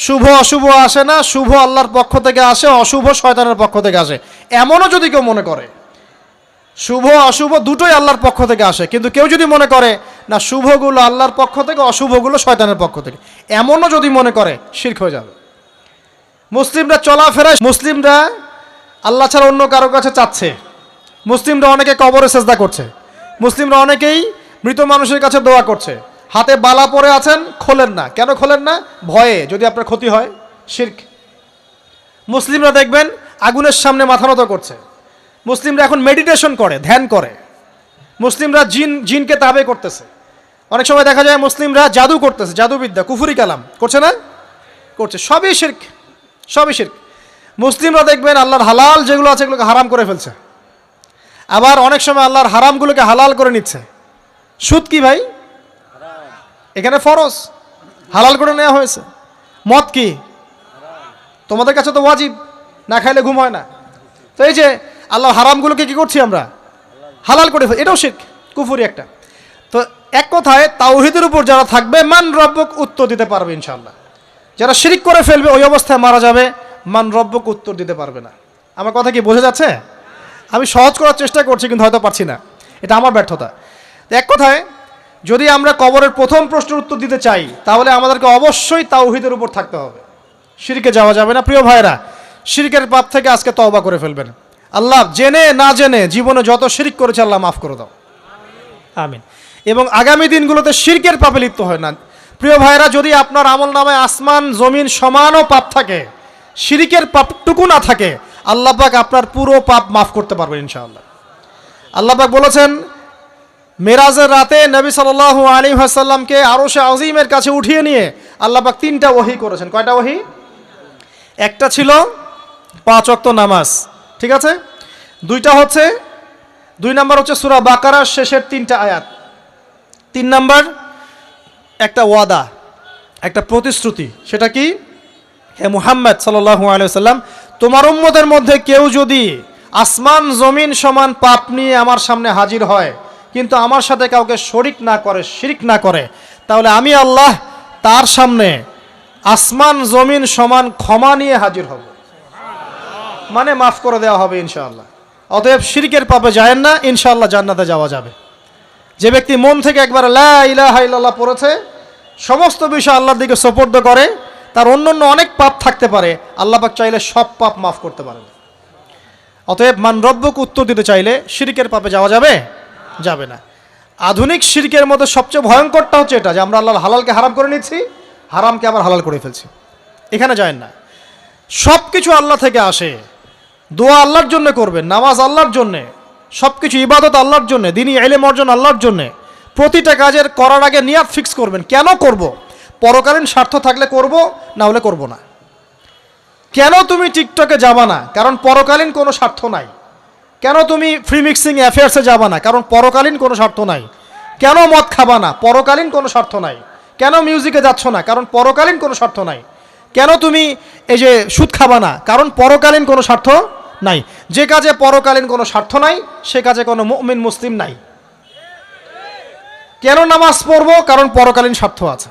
শুভ অশুভ আসে না, শুভ আল্লাহর পক্ষ থেকে আসে, অশুভ শয়তানের পক্ষ থেকে আসে, এমনও যদি কেউ মনে করে। শুভ অশুভ দুটোই আল্লাহর পক্ষ থেকে আসে, কিন্তু কেউ যদি মনে করে না শুভগুলো আল্লাহর পক্ষ থেকে, অশুভগুলো শয়তানের পক্ষ থেকে, এমনও যদি মনে করে, শিরক হয়ে যাবে। মুসলিমরা চলাফেরায়, মুসলিমরা আল্লাহ ছাড়া অন্য কারো কাছে চাচ্ছে, মুসলিমরা অনেকে কবরে সেজদা করছে, মুসলিমরা অনেকেই মৃত মানুষের কাছে দোয়া করছে, হাতে বালা পরে আছেন, খোলেন না। কেন খোলেন না? ভয়ে যদি আপনার ক্ষতি হয়, শিরক। মুসলিমরা দেখবেন আগুনের সামনে মাথা নত করছে, মুসলিমরা এখন মেডিটেশন করে, ধ্যান করে, মুসলিমরা জিনকে তাবে করতেছে, অনেক সময় দেখা যায় মুসলিমরা জাদু করতেছে, জাদুবিদ্যা, কুফরি কালাম করছে না, করছে, সবই শিরক, সবই শিরক। মুসলিমরা দেখবেন আল্লাহর হালাল যেগুলো আছে এগুলোকে হারাম করে ফেলছে, আবার অনেক সময় আল্লাহর হারামগুলোকে হালাল করে নিচ্ছে। সুদ কি ভাই? এখানে ফরজ, হালাল করে নেওয়া হয়েছে। মদ কি? তোমাদের কাছে তো ওয়াজিব, না খাইলে ঘুম হয় না। তো এই যে আল্লাহর হারামগুলোকে কি করছি আমরা? হালাল করে ফেলি, এটাও শিরক, কুফরি একটা। তো এক কথায় তাওহীদের উপর যারা থাকবে, মান রব্বক উত্তর দিতে পারবে ইনশাআল্লাহ। যারা শিরক করে ফেলবে ওই অবস্থায় মারা যাবে, মান রব্বক উত্তর দিতে পারবে না। আমার কথা কি বোঝা যাচ্ছে? আমি সহজ করার চেষ্টা করছি, কিন্তু হয়তো পারছি না, এটা আমার ব্যর্থতা। এক কথায় যদি আমরা কবরের প্রথম প্রশ্নের উত্তর দিতে চাই, তাহলে আমাদেরকে অবশ্যই তাওহীদের উপর থাকতে হবে, শিরকে যাওয়া যাবে না। প্রিয় ভাইরা, শিরকের পাপ থেকে আজকে তওবা করে ফেলবেন। আল্লাহ জেনে না জেনে জীবনে যত শিরক করেছে আল্লাহ মাফ করে দাও, আমিন। এবং আগামী দিনগুলোতে শিরকের পাপে লিপ্ত হয় না। প্রিয় ভাইরা, যদি আপনার আমল নামায় আসমান জমিন সমানও পাপ থাকে, শিরকের পাপটুকু না থাকে, আল্লাহ পাক আপনার পুরো পাপ মাফ করতে পারবেন ইনশাআল্লাহ। আল্লাহ পাক বলেছেন, মেরাজের রাতে নবী সাল্লাল্লাহু আলাইহি ওয়াসাল্লামকে আরশে আজিমের কাছে উঠিয়ে নিয়ে আল্লাহ পাক 3টা ওহী করেছেন। কয়টা ওহী? একটা ছিল 5 ওয়াক্ত নামাজ, ঠিক আছে? 2 নাম্বার হচ্ছে সূরা বাকারার শেষের 3টা আয়াত। 3 নাম্বার একটা ওয়াদা, একটা প্রতিশ্রুতি। সেটা কি? হে মুহাম্মদ সাল্লাল্লাহু আলাইহি ওয়াসাল্লাম, তোমার উম্মতের মধ্যে কেউ যদি আসমান জমিন সমান পাপ নিয়ে আমার সামনে হাজির হয়, কিন্তু আমার সাথে কাউকে শরিক না করে, শিরক না করে, তাহলে আমি আল্লাহ তার সামনে আসমান জমিন সমান ক্ষমা নিয়ে হাজির হব, মানে মাফ করে দেওয়া হবে ইনশাআল্লাহ। অতএব শিরকের পাপে যায়েন না, ইনশাআল্লাহ জান্নাতে যাওয়া যাবে। যে ব্যক্তি মন থেকে একবার লা ইলাহা ইল্লাল্লাহ পড়েছে, সমস্ত বিষয় আল্লাহর দিকে সুপর্দ করে, তার অন্যান্য অনেক পাপ থাকতে পারে, আল্লাহ পাক চাইলে সব পাপ মাফ করতে পারেন। অতএব মান রব্বক উত্তর দিতে চাইলে শিরকের পাপে যাওয়া যাবে? যাবে না। আধুনিক শিরকের মধ্যে সবচেয়ে ভয়ঙ্করটা হচ্ছে এটা, যে আমরা আল্লাহর হালালকে হারাম করে নিচ্ছি, হারামকে আবার হালাল করে ফেলছি। এখানে যায়েন না। সব কিছু আল্লাহ থেকে আসে, দোয়া আল্লাহর জন্য করবেন, নামাজ আল্লাহর জন্যে, সব কিছু ইবাদত আল্লাহর জন্যে, দ্বীনি ইলম অর্জন আল্লাহর জন্যে। প্রতিটা কাজের করার আগে নিয়াত ফিক্স করবেন, কেন করব? পরকালীন স্বার্থ থাকলে করব, না হলে করব না। কেন তুমি টিকটকে যাবা না? কারণ পরকালীন কোনো স্বার্থ নাই। কেন তুমি ফ্রি মিক্সিং অ্যাফেয়ার্সে যাবা না? কারণ পরকালীন কোনো স্বার্থ নাই। কেন মদ খাবা না? পরকালীন কোনো স্বার্থ নাই। কেন মিউজিকে যাচ্ছ না? কারণ পরকালীন কোনো স্বার্থ নাই। কেন তুমি এই যে সুদ খাবা না? কারণ পরকালীন কোনো স্বার্থ নাই। যে কাজে পরকালীন কোনো স্বার্থ নাই, সে কাজে কোনো মুমিন মুসলিম নাই। কেন নামাজ পড়বো? কারণ পরকালীন স্বার্থ আছে।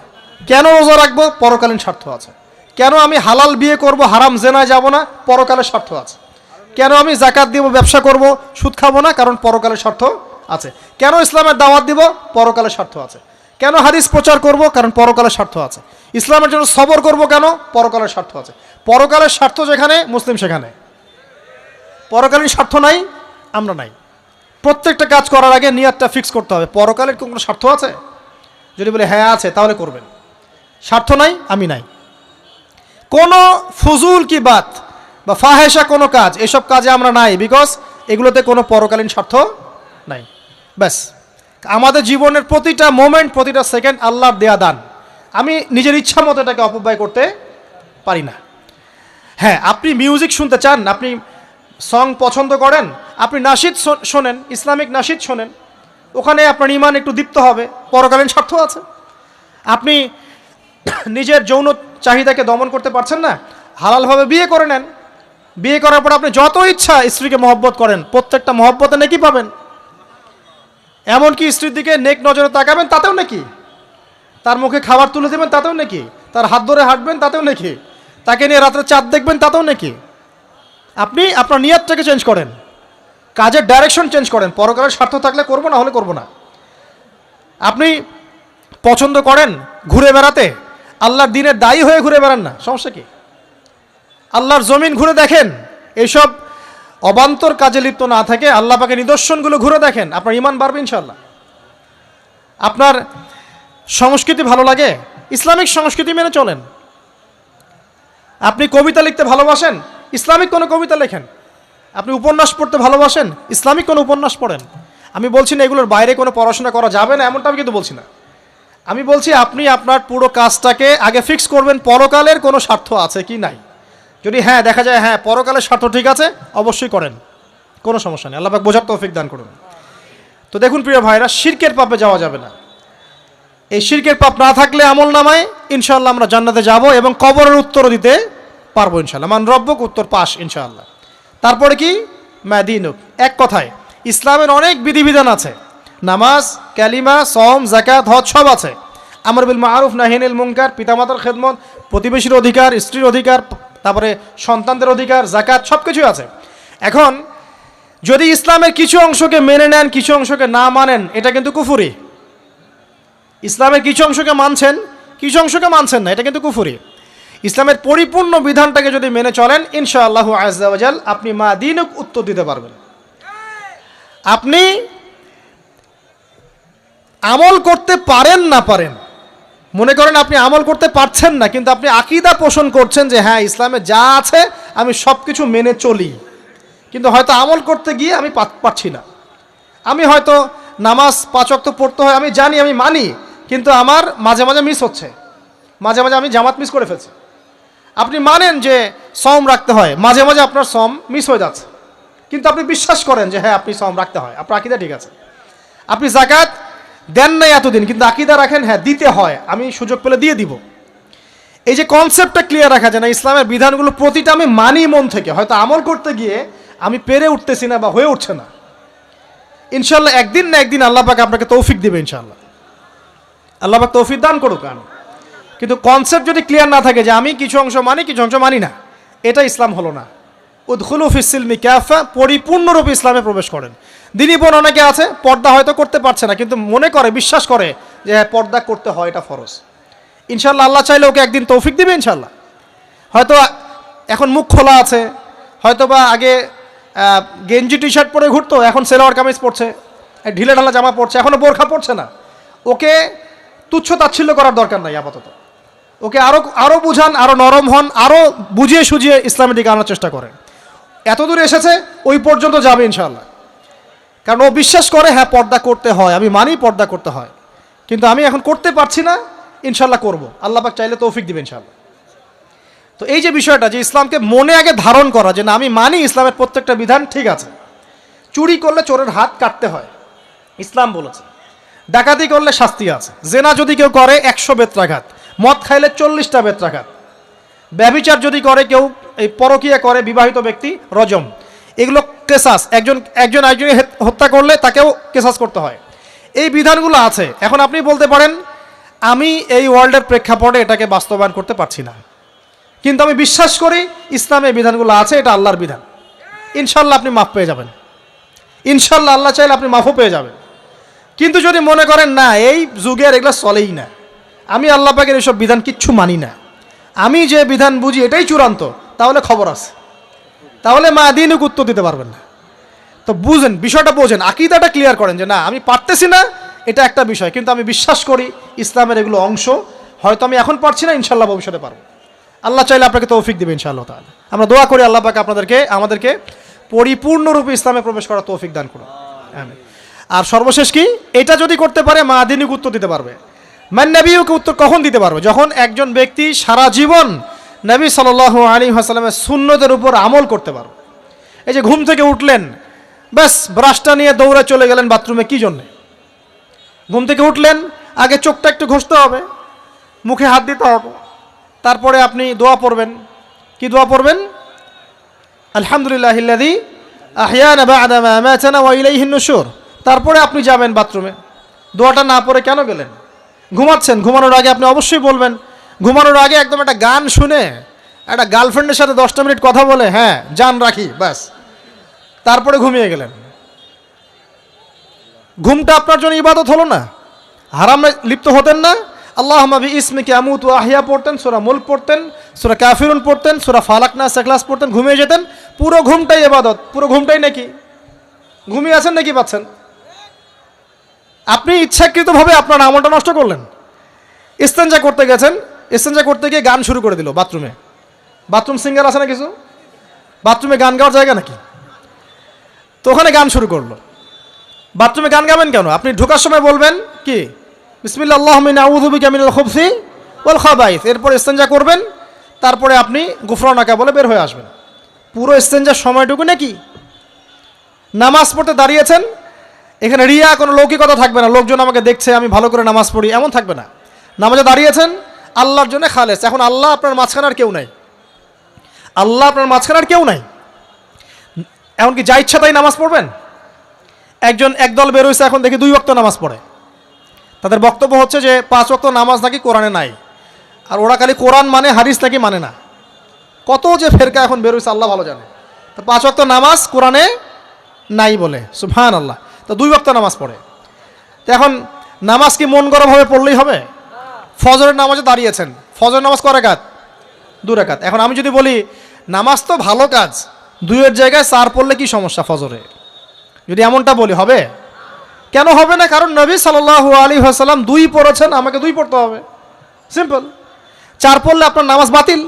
কেন রোজা রাখবো? পরকালীন স্বার্থ আছে। কেন আমি হালাল বিয়ে করব, হারাম জেনায় যাব না? পরকালের স্বার্থ আছে। কেন আমি যাকাত দিব, ব্যবসা করব, সুদ খাবো না? কারণ পরকালের স্বার্থ আছে। কেন ইসলামের দাওয়াত দিব? পরকালের স্বার্থ আছে। কেন হাদিস প্রচার করব? কারণ পরকালের স্বার্থ আছে। ইসলামের জন্য সবর করব কেন? পরকালের স্বার্থ আছে। পরকালের স্বার্থ যেখানে, মুসলিম সেখানে। পরকালীন স্বার্থ নাই, আমরা নাই। প্রত্যেকটা কাজ করার আগে নিয়াতটা ফিক্স করতে হবে, পরকালের কোনো স্বার্থ আছে? যদি বলে হ্যাঁ আছে, তাহলে করবেন। স্বার্থ নাই, আমি নাই। কোনো ফুজুল কি বাত বা ফাহেসা কোনো কাজ, এসব কাজে আমরা নাই, বিকজ এগুলোতে কোনো পরকালীন স্বার্থ নাই। ব্যাস, আমাদের জীবনের প্রতিটা মোমেন্ট, প্রতিটা সেকেন্ড আল্লাহর দেয়া দান। আমি নিজের ইচ্ছা মতো এটাকে অপব্যয় করতে পারি না। হ্যাঁ, আপনি মিউজিক শুনতে চান, আপনি সং পছন্দ করেন, আপনি নাশিদ শোনেন, ইসলামিক নাশিদ শোনেন, ওখানে আপনার ঈমান একটু দীপ্ত হবে, পরকালীন স্বার্থ আছে। আপনি নিজের যৌন চাহিদাকে দমন করতে পারছেন না, হালালভাবে বিয়ে করে নেন, বিয়ে করার পর আপনি যত ইচ্ছা স্ত্রীকে মহব্বত করেন, প্রত্যেকটা মহব্বতে নেকি পাবেন। এমনকি স্ত্রীর দিকে নেক নজরে তাকাবেন, তাতেও নাকি। তার মুখে খাবার তুলে দেবেন, তাতেও নাকি। তার হাত ধরে হাঁটবেন, তাতেও নাকি। তাকে নিয়ে রাত্রে চাঁদ দেখবেন, তাতেও নাকি। আপনি আপনার নিয়তটাকে চেঞ্জ করেন, কাজের ডাইরেকশন চেঞ্জ করেন। পরকালের স্বার্থ থাকলে করবো, না হলে করবো না। আপনি পছন্দ করেন ঘুরে বেড়াতে, আল্লাহর দিনের দায়ী হয়ে ঘুরে বেড়ান না, সমস্যা কি? আল্লাহর জমিন ঘুরে দেখেন, এইসব অবান্তর কাজে লিপ্ত না থাকে আল্লাহ পাকের নিদর্শনগুলো ঘুরে দেখেন, আপনার ঈমান বাড়বে ইনশাআল্লাহ। আপনার সংস্কৃতি ভালো লাগে, ইসলামিক সংস্কৃতি মেনে চলেন। আপনি কবিতা লিখতে ভালোবাসেন, ইসলামিক কোনো কবিতা লেখেন। আপনি উপন্যাস পড়তে ভালোবাসেন, ইসলামিক কোনো উপন্যাস পড়েন। আমি বলছি না এগুলোর বাইরে কোনো পড়াশোনা করা যাবে না, এমনটা আমি কিন্তু বলছি না। আমি বলছি আপনি আপনার পুরো কাজটাকে আগে ফিক্স করবেন, পরকালের কোনো স্বার্থ আছে কি নাই। যদি হ্যাঁ দেখা যায় হ্যাঁ পরকালের স্বার্থ ঠিক আছে, অবশ্যই করেন, কোনো সমস্যা নেই। আল্লাহ পাক বোঝার তৌফিক দান করুন। তো দেখুন প্রিয় ভাইরা, শিরকের পাপে যাওয়া যাবে না। এই শিরকের পাপ না থাকলে আমল নামায় ইনশাআল্লাহ আমরা জান্নাতে যাব এবং কবরের উত্তরও দিতে পারবো ইনশাআল্লাহ। মান রব্বুক, উত্তর পাস ইনশাআল্লাহ। তারপরে কি? মাদিনুক। এক কথায় ইসলামের অনেক বিধিবিধান আছে, নামাজ, কালিমা, সওম, যাকাত, হজ সব আছে। আমর বিল মারুফ, নাহি আনিল মুনকার, পিতামাতার খেদমত, প্রতিবেশীর অধিকার, স্ত্রীর অধিকার, তারপরে সন্তানদের অধিকার, যাকাত, সব কিছুই আছে। এখন যদি ইসলামের কিছু অংশকে মেনে নেন, কিছু অংশকে না মানেন, এটা কিন্তু কুফরি। ইসলামের কিছু অংশকে মানছেন, কিছু অংশকে মানছেন না, এটা কিন্তু কুফরি। ইসলামের পরিপূর্ণ বিধানটাকে যদি মেনে চলেন ইনশাআল্লাহু আযজা ওয়া জাল আপনি মাদিনুক উত্তর দিতে পারবেন। আপনি আমল করতে পারেন না পারেন, মনে করেন আপনি আমল করতে পারছেন না, কিন্তু আপনি আকীদা পোষণ করছেন যে হ্যাঁ ইসলামে যা আছে আমি সব কিছু মেনে চলি, কিন্তু হয়তো আমল করতে গিয়ে আমি পারছি না। আমি হয়তো নামাজ 5 ওয়াক্ত পড়তে হয়, আমি জানি, আমি মানি, কিন্তু আমার মাঝে মাঝে মিস হচ্ছে, মাঝে মাঝে আমি জামাত মিস করে ফেলছি। আপনি মানেন যে সওম রাখতে হয়, মাঝে মাঝে আপনার সওম মিস হয়ে যাচ্ছে, কিন্তু আপনি বিশ্বাস করেন যে হ্যাঁ আপনি সওম রাখতে হয়, আপনার আকীদা ঠিক আছে। আপনি যাকাত দেন নাই এতদিন, কিন্তু আকীদা রাখেন হ্যাঁ দিতে হয়, আমি সুযোগ পেলে দিয়ে দিব। এই যে কনসেপ্টটা ক্লিয়ার রাখা যায় না, ইসলামের বিধানগুলো প্রতিটা আমি মানি মন থেকে, হয়তো আমল করতে গিয়ে আমি পেরে উঠতেছি না বা হয়ে উঠছে না। ইনশাল্লাহ একদিন না একদিন আল্লাহ পাক আপনাকে তৌফিক দিবে ইনশাআল্লাহ, আল্লাহ পাক তৌফিক দান করুক। কিন্তু কনসেপ্ট যদি ক্লিয়ার না থাকে যে আমি কিছু অংশ মানি, কিছু অংশ মানি না, এটা ইসলাম হলো না। উদখুলু ফিস সিলমি কাফা, পরিপূর্ণরূপে ইসলামে প্রবেশ করেন। দিনী বোন অনেকে আছে পর্দা হয়তো করতে পারছে না, কিন্তু মনে করে, বিশ্বাস করে যে হ্যাঁ পর্দা করতে হয়, এটা ফরজ। ইনশাল্লাহ আল্লাহ চাইলে ওকে একদিন তৌফিক দিবে ইনশাল্লাহ। হয়তো এখন মুখ খোলা আছে, হয়তো বা আগে গেঞ্জি টি শার্ট পরে ঘুরতো, এখন সেলোয়ার কামিজ পরছে, ঢিলে ঢালা জামা পরছে, এখনও বোরখা পরছে না। ওকে তুচ্ছ তাচ্ছিল্য করার দরকার নাই আপাতত, ওকে আরও বুঝান, আরও নরম হন, আরও বুঝিয়ে সুঝিয়ে ইসলামের দিকে আনার চেষ্টা করেন। এত দূর এসেছে, ওই পর্যন্ত যাবে ইনশাআল্লাহ। কারণ ও বিশ্বাস করে হ্যাঁ পর্দা করতে হয়, আমি মানি পর্দা করতে হয়, কিন্তু আমি এখন করতে পারছি না, ইনশাআল্লাহ করব, আল্লাহ পাক চাইলে তৌফিক দিবে ইনশাআল্লাহ। তো এই যে বিষয়টা, যে ইসলামকে মনে আগে ধারণ করা, যে না আমি মানি ইসলামের প্রত্যেকটা বিধান ঠিক আছে। চুরি করলে চোরের হাত কাটতে হয়, ইসলাম বলেছে। ডাকাতি করলে শাস্তি আছে। জেনা যদি কেউ করে 100 বেত্রাঘাত, মদ খাইলে 40টা বেত্রাঘাত, ব্যভিচার যদি করে কেউ, এই পরকীয়া করে বিবাহিত ব্যক্তি, রজম। এগুলো কেসাস, একজনকে হত্যা করলে তাকেও কেসাস করতে হয়। এই বিধানগুলো আছে। এখন আপনি বলতে পারেন আমি এই ওয়ার্ল্ডের প্রেক্ষাপটে এটাকে বাস্তবায়ন করতে পারছি না, কিন্তু আমি বিশ্বাস করি ইসলামে এই বিধানগুলো আছে, এটা আল্লাহর বিধান। ইনশাল্লাহ আপনি মাফ পেয়ে যাবেন, ইনশাল্লাহ আল্লাহ চাইলে আপনি মাফও পেয়ে যাবেন। কিন্তু যদি মনে করেন না এই যুগের এগুলো চলেই না, আমি আল্লাহ পাকের এইসব বিধান কিচ্ছু মানি না, আমি যে বিধান বুঝি এটাই চূড়ান্ত, তাহলে খবর আছে, তাহলে মাদিনুক উত্তর দিতে পারবেন না। তো বুঝেন, বিষয়টা বোঝেন, আকীদাটা ক্লিয়ার করেন যে না আমি পারতেছি না, এটা একটা বিষয়, কিন্তু আমি বিশ্বাস করি ইসলামের এগুলো অংশ, হয়তো আমি এখন পারছি না, ইনশাল্লাহ ভবিষ্যতে পারবো। আল্লাহ চাইলে আপনাকে তৌফিক দেবে ইনশাআল্লাহ তাআলা। আমরা দোয়া করি আল্লাহ পাক আমাদেরকে পরিপূর্ণরূপে ইসলামে প্রবেশ করার তৌফিক দান করুন, আমিন। আর সর্বশেষ কি, এটা যদি করতে পারে মাদিনুক উত্তর দিতে পারবে। মান নবিয়ুকে উত্তর কখন দিতে পারবে? যখন একজন ব্যক্তি সারা জীবন নবী সাল্লাল্লাহু আলাইহি ওয়াসাল্লামের সুন্নতের উপর আমল করতে পারবে। এই যে ঘুম থেকে উঠলেন, ব্যাস ব্রাশটা নিয়ে দৌড়ে চলে গেলেন বাথরুমে, কি জন্যে? ঘুম থেকে উঠলেন, আগে চোখটা একটু ঘষতে হবে, মুখে হাত দিতে হবে, তারপরে আপনি দোয়া পড়বেন। কি দোয়া পড়বেন? আলহামদুলিল্লাহিল্লাযী আহইয়ানা বা'দা মা আমাতানা ওয়া ইলাইহিন নুশুর। তারপরে আপনি যাবেন বাথরুমে, দোয়াটা না পড়ে কেন গেলেন? ঘুমাচ্ছেন, ঘুমানোর আগে আপনি অবশ্যই বলবেন। ঘুমানোর আগে একদম একটা গান শুনে একটা গার্লফ্রেন্ডের সাথে 10টা মিনিট কথা বলে হ্যাঁ জান রাখি ব্যাস, তারপরে ঘুমিয়ে গেলেন। ঘুমটা আপনার জন্য ইবাদত হলো না? হারামে লিপ্ত হতেন না? আল্লাহুম্মা বিইসমিকা আমুতু ওয়া আহইয়া পড়তেন, সূরা মুলক পড়তেন, সূরা কাফিরুন পড়তেন, সূরা ফালাক নাস ইখলাস পড়তেন, ঘুমিয়ে যেতেন। পুরো ঘুমটাই ইবাদত, পুরো ঘুমটাই নাকি ঘুমিয়ে আছেন নাকি পাচ্ছেন? আপনি ইচ্ছাকৃতভাবে আপনার আমলটা নষ্ট করলেন। ইস্তেঞ্জা করতে গেছেন, ইস্তেঞ্জা করতে গিয়ে গান শুরু করে দিল বাথরুমে। বাথরুম সিঙ্গার আছে না কিছু? বাথরুমে গান গাওয়ার জায়গা নাকি? তো ওখানে গান শুরু করলো। বাথরুমে গান গাবেন কেন? আপনি ঢোকার সময় বলবেন কি বিসমিল্লাহ আল্লাহুম্মা ইন্নী আউযু বিকা মিনাল খুবসি ওয়াল খাবাইস, এরপর ইস্তেঞ্জা করবেন, তারপরে আপনি গুফরানাকা বলে বের হয়ে আসবেন। পুরো ইস্তেঞ্জার সময়টুকু নাকি? নামাজ পড়তে দাঁড়িয়েছেন, এখানে রিয়া কোনো লৌকিকতা থাকবে না, লোকজন আমাকে দেখছে আমি ভালো করে নামাজ পড়ি এমন থাকবে না। নামাজে দাঁড়িয়েছেন আল্লাহর জন্য খালেস। এখন আল্লাহ আপনার মাঝখানে আর কেউ নাই, আল্লাহ আপনার মাঝখানে আর কেউ নাই। এমনকি যা ইচ্ছা তাই নামাজ পড়বেন? একদল বেরোইছে এখন দেখি 2 ওয়াক্ত নামাজ পড়ে। তাদের বক্তব্য হচ্ছে যে 5 ওয়াক্ত নামাজ নাকি কোরআনে নাই, আর ওরা খালি কোরআন মানে হাদিস নাকি মানে না। কত যে ফেরকা এখন বেরোইছে আল্লাহ ভালো জানে। তো 5 ওয়াক্ত নামাজ কোরআনে নাই বলে, সুবহানাল্লাহ। তো 2 ওয়াক্ত নামাজ পড়ে। তো এখন নামাজ কি মন গরম হবে পড়লেই হবে? ফজরের নামাজে দাঁড়িয়েছেন, ফজরের নামাজ কয় রাকাত? 2 রাকাত। এখন আমি যদি বলি নামাজ তো ভালো কাজ, 2-এর জায়গায় 4 পড়লে কি সমস্যা ফজরে? যদি এমনটা বলি হবে? কেন হবে না? কারণ নবী সাল্লাল্লাহু আলাইহি ওয়াসাল্লাম 2 পড়েছেন, আমাকে 2 পড়তে হবে, সিম্পল। 4 পড়লে আপনার নামাজ বাতিল।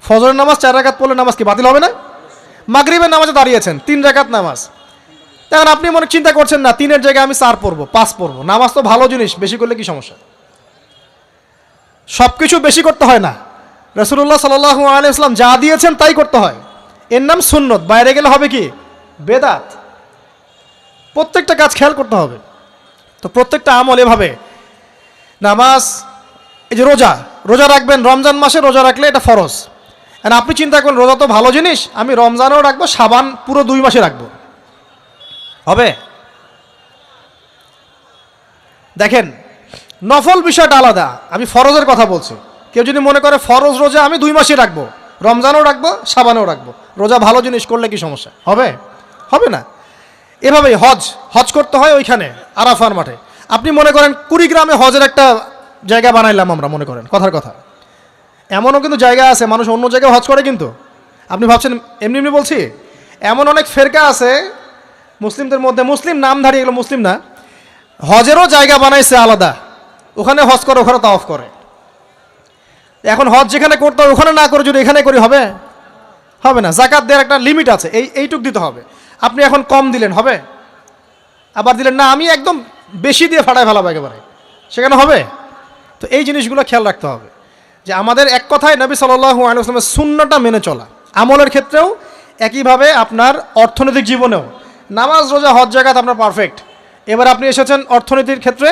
ফজরের নামাজ 4 রাকাত পড়লে নামাজ কি বাতিল হবে না? মাগরিবের নামাজে দাঁড়িয়েছেন 3 রাকাত নামাজ, তখন আপনি মনে চিন্তা করছেন না 3-এর জায়গায় আমি 4 পড়বো, 5 পড়বো। নামাজ তো ভালো জিনিস, বেশি করলে কি সমস্যা? সব কিছু বেশি করতে হয় না। রাসূলুল্লাহ সাল্লাল্লাহু আলাইহি ওয়াসাল্লাম যা দিয়েছেন তাই করতে হয়, এর নাম সুন্নত। বাইরে গেলে হবে কি বেদাত। প্রত্যেকটা কাজ খেয়াল করতে হবে। তো প্রত্যেকটা আমল এভাবে। নামাজ, এই যে রোজা রাখবেন, রমজান মাসে রোজা রাখলে এটা ফরজ। আর আপনি চিন্তা করেন রোজা তো ভালো জিনিস, আমি রমজানেও রাখবো, শাবান পুরো 2 মাসে রাখবো, হবে? দেখেন নফল বিষয়টা আলাদা, আমি ফরজের কথা বলছি। কেউ যদি মনে করে ফরজ রোজা আমি 2 মাসে রাখবো, রমজানও রাখবো, শাবানও রাখবো, রোজা ভালো জিনিস করলে কি সমস্যা হবে? হবে না। এভাবেই হজ করতে হয় ওইখানে আরাফার মাঠে। আপনি মনে করেন কুড়িগ্রামে হজের একটা জায়গা বানাইলাম আমরা, মনে করেন কথার কথা, এমনও কিন্তু জায়গা আছে মানুষ অন্য জায়গায় হজ করে, কিন্তু আপনি ভাবছেন এমনি এমনি বলছি। এমন অনেক ফেরকা আছে মুসলিমদের মধ্যে, মুসলিম নামধারী, এগুলো মুসলিম না, হজেরও জায়গা বানাইছে আলাদা, ওখানে হজ করে, ওখানে তাওয়াফ করে। এখন হজ যেখানে করতে হবে ওখানে না করে যদি এখানে করি হবে? হবে না। যাকাত দেওয়ার একটা লিমিট আছে, এইটুক দিতে হবে। আপনি এখন কম দিলেন হবে, আবার দিলেন না আমি একদম বেশি দিয়ে ফাটায় ফেলাবো একেবারে, সেখানে হবে? তো এই জিনিসগুলো খেয়াল রাখতে হবে যে আমাদের এক কথায় নবী সাল্লাল্লাহু আলাইহি ওয়াসাল্লামের সুন্নাহটা মেনে চলা। আমলের ক্ষেত্রেও একইভাবে, আপনার অর্থনৈতিক জীবনেও নামাজ রোজা হজ জাকাত আপনার পারফেক্ট। এবার আপনি এসেছেন অর্থনীতির ক্ষেত্রে,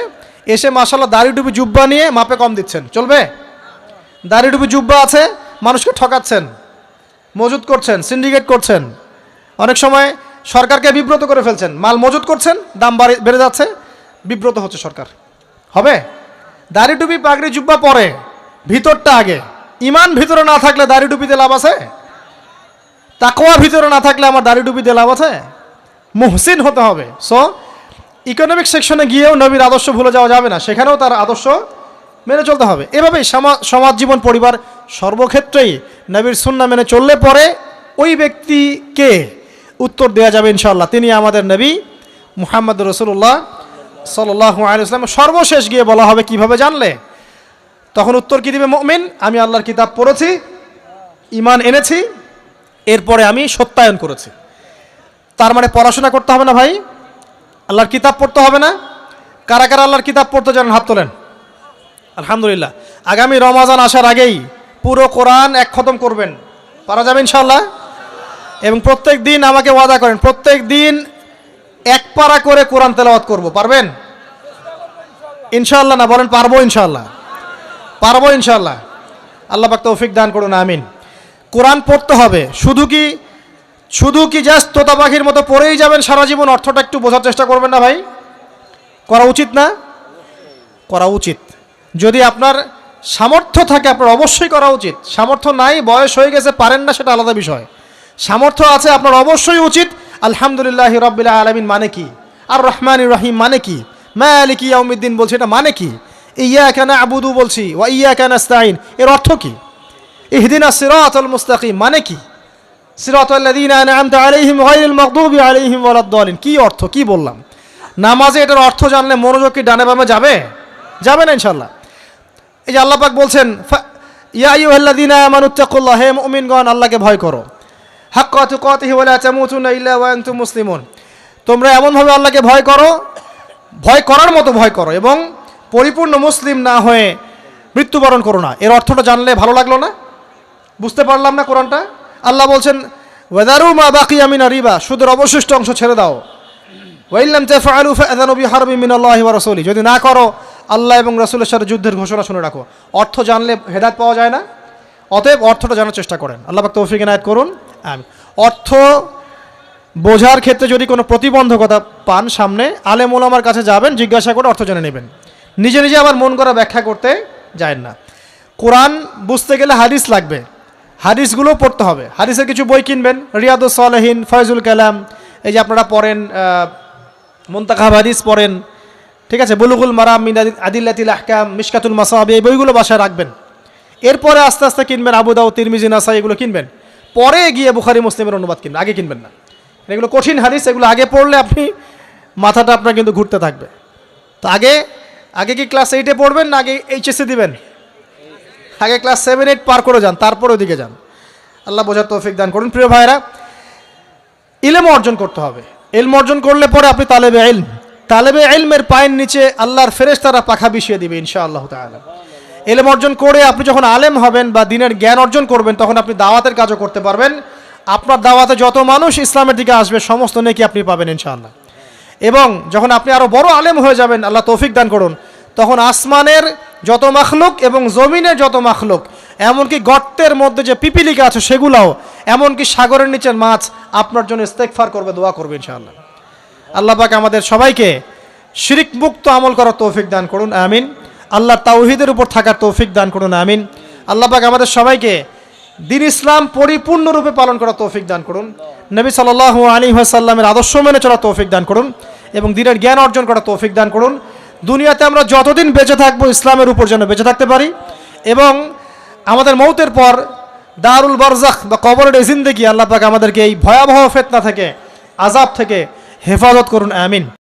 এসে মাশাআল্লাহ দাড়ি টুপি জুব্বা নিয়ে মাপে কম দিচ্ছেন, চলবে? দাড়ি টুপি জুব্বা আছে, মানুষকে ঠকাচ্ছেন, মজুত করছেন, সিন্ডিকেট করছেন, অনেক সময় সরকারকে বিব্রত করে ফেলছেন, মাল মজুত করছেন, দাম বেড়ে যাচ্ছে, বিব্রত হচ্ছে সরকার, হবে? দাড়ি টুপি পাগড়ি জুব্বা পরে, ভিতরটা আগে। ইমান ভিতরে না থাকলে দাড়ি টুপিতে লাভ আছে? তাকওয়া ভিতরে না থাকলে আমার দাড়ি টুপিতে লাভ আছে? মুহসিন হতে হবে। সো ইকোনমিক সেকশনে গিয়েও নবীর আদর্শ ভুলে যাওয়া যাবে না, সেখানেও তার আদর্শ মেনে চলতে হবে। এভাবেই সমাজ জীবন, পরিবার, সর্বক্ষেত্রেই নবীর সুন্নাহ মেনে চললে পরে ওই ব্যক্তিকে উত্তর দেওয়া যাবে ইনশাআল্লাহ, তিনি আমাদের নবী মুহাম্মদ রাসূলুল্লাহ সাল্লাল্লাহু আলাইহি ওয়াসাল্লাম। সর্বশেষ গিয়ে বলা হবে কিভাবে জানলে? তখন উত্তর কি দিবে মুমিন? আমি আল্লাহর কিতাব পড়েছি, ঈমান এনেছি, এরপরে আমি সত্যায়ন করেছি। তার মানে পড়াশোনা করতে হবে না ভাই? আল্লাহর কিতাব পড়তে হবে না? কারা কারা আল্লাহর কিতাব পড়তে জানেন হাত তোলেন। আলহামদুলিল্লাহ। আগামী রমাজান আসার আগেই পুরো কোরআন এক খতম করবেন, পারা যাবে ইনশাআল্লাহ? এবং প্রত্যেক দিন আমাকে ওয়াদা করেন, প্রত্যেক দিন 1 পারা করে কোরআন তেলাওয়াত করব, পারবেন ইনশাআল্লাহ? না বলেন পারবো ইনশাআল্লাহ? পারবো ইনশাআল্লাহ। আল্লাহ পাক তৌফিক দান করুন, আমিন। কোরআন পড়তে হবে। শুধু কি জাস্ট তোতা পাখির মতো পড়েই যাবেন সারা জীবন? অর্থটা একটু বোঝার চেষ্টা করবেন না ভাই? করা উচিত না? করা উচিত। যদি আপনার সামর্থ্য থাকে আপনার অবশ্যই করা উচিত। সামর্থ্য নাই, বয়স হয়ে গেছে, পারেন না, সেটা আলাদা বিষয়। সামর্থ্য আছে আপনার অবশ্যই উচিত। আলহামদুলিল্লাহ রাব্বিল আলামিন মানে কি? আর রহমানির রহিম মানে কি? মালিকি ইয়াউমিদ্দিন বলছি, এটা মানে কি? ইয়াকা না'বুদু বলছি, ওয়া ইয়াকা নাস্তাঈন, এর অর্থ কি? ইহদিনাস সিরাতাল মুস্তাকিম মানে কি? সিরাতাল্লাযীনা আন'আমতা আলাইহিম গায়রিল মাগদুবি আলাইহিম ওয়ালাদ-দালিন, কি অর্থ, কি বললাম? নামাজে এটার অর্থ জানলে মনোযোগ কি ডানে বামে যাবে? যাবে না ইনশাআল্লাহ। এই যে আল্লাহ পাক বলছেন, ইয়া আইয়ুহাল্লাযীনা আমানুত্তাকুল্লাহ, হে মুমিনগণ আল্লাহকে ভয় করো, হাক্কা তুকাতিহি ওয়া লা তামুতুন্না ইল্লা ওয়া আনতুম মুসলিমুন, তোমরা এমনভাবে আল্লাহকে ভয় করো, ভয় করার মতো ভয় করো, এবং পরিপূর্ণ মুসলিম না হয়ে মৃত্যুবরণ করো না। এর অর্থটা জানলে ভালো লাগলো না? বুঝতে পারলাম না কোরআনটা? আল্লাহ বলছেন ওয়াদারু মা বাকিয়া মিনার রিবা, সুদের অবশিষ্ট অংশ ছেড়ে দাও। ওয়া ইল্লাম তাফআলু ফাআযানু বিহারবিন মিনাল্লাহি ওয়া রাসূলিহি, যদি না করো আল্লাহ এবং রাসূলের সাথে যুদ্ধের ঘোষণা শুনে রাখো। অর্থ জানলে হেদায়েত পাওয়া যায় না? অতএব অর্থটা জানার চেষ্টা করেন। আল্লাহ পাক তৌফিক এনায়েত করুন, আমিন। অর্থ বোঝার ক্ষেত্রে যদি কোনো প্রতিবন্ধকতা পান সামনে, আলেম ওলামার কাছে যাবেন, জিজ্ঞাসা করে অর্থ জেনে নেবেন। নিজে নিজে আবার মন করা ব্যাখ্যা করতে যায় না। কোরআন বুঝতে গেলে হাদিস লাগবে, হাদিসগুলো পড়তে হবে। হাদিসের কিছু বই কিনবেন, রিয়াদুস সালেহিন, ফয়জুল কালাম, এই যে আপনারা পড়েন, মুনতাখাব হাদিস পড়েন, ঠিক আছে, বুলুগুল মারাম মিন আদিল্লাতিল আহকাম, মিশকাতুল মাসাবি, এই বইগুলো বাসায় রাখবেন। এরপরে আস্তে আস্তে কিনবেন আবু দাউদ, তিরমিজি, নাসাই, এগুলো কিনবেন। পরে গিয়ে বুখারী মুসলিমের অনুবাদ কিনবেন, আগে কিনবেন না। এগুলো কঠিন হাদিস, এগুলো আগে পড়লে আপনি মাথাটা আপনার কিন্তু ঘুরতে থাকবে। তো আগে কি ক্লাস 8-এ পড়বেন না আগে এইচএসসি দিবেন? আগে ক্লাস 7-8 পার করে যান, তারপর ওদিকে যান। আল্লাহ বোঝার তৌফিক দান করুন। প্রিয় ভাইরা, ইলম অর্জন করতে হবে। ইলম অর্জন করলে পরে আপনি তালেবে ইলমের পায়ের নিচে আল্লাহর ফেরেশতারা পাখা বিছিয়ে দিবে ইনশাআল্লাহ তাআলা। ইলম অর্জন করে আপনি যখন আলেম হবেন বা দ্বীনের জ্ঞান অর্জন করবেন, তখন আপনি দাওয়াতের কাজও করতে পারবেন। আপনার দাওয়াতে যত মানুষ ইসলামের দিকে আসবে সমস্ত নেকি আপনি পাবেন ইনশাআল্লাহ। এবং যখন আপনি আরও বড় আলেম হয়ে যাবেন, আল্লাহ তৌফিক দান করুন, তখন আসমানের যত মাখলুক এবং জমিনের যত মাখলুক, এমনকি গর্তের মধ্যে যে পিপিলিকা আছে সেগুলাও, এমনকি সাগরের নিচের মাছ আপনার জন্য ইস্তেগফার করবে, দোয়া করবে ইনশাআল্লাহ। আল্লাহ পাক আমাদের সবাইকে শিরক মুক্ত আমল করার তৌফিক দান করুন, আমিন। আল্লাহর তাওহীদের উপর থাকার তৌফিক দান করুন, আমিন। আল্লাহ পাক আমাদের সবাইকে দ্বীন ইসলাম পরিপূর্ণরূপে পালন করার তৌফিক দান করুন, নবী সাল্লাল্লাহু আলাইহি ওয়াসাল্লামের আদর্শ মেনে চলার তৌফিক দান করুন, এবং দ্বীনের জ্ঞান অর্জন করার তৌফিক দান করুন। দুনিয়াতে আমরা যতদিন বেঁচে থাকবো ইসলামের উপর যেন বেঁচে থাকতে পারি, এবং আমাদের মৌতের পর দারুল বারজাখ বা কবরের জিন্দেগি, আল্লাহ পাক আমাদেরকে এই ভয়াবহ ফিতনা থেকে, আযাব থেকে হেফাজত করুন, আমিন।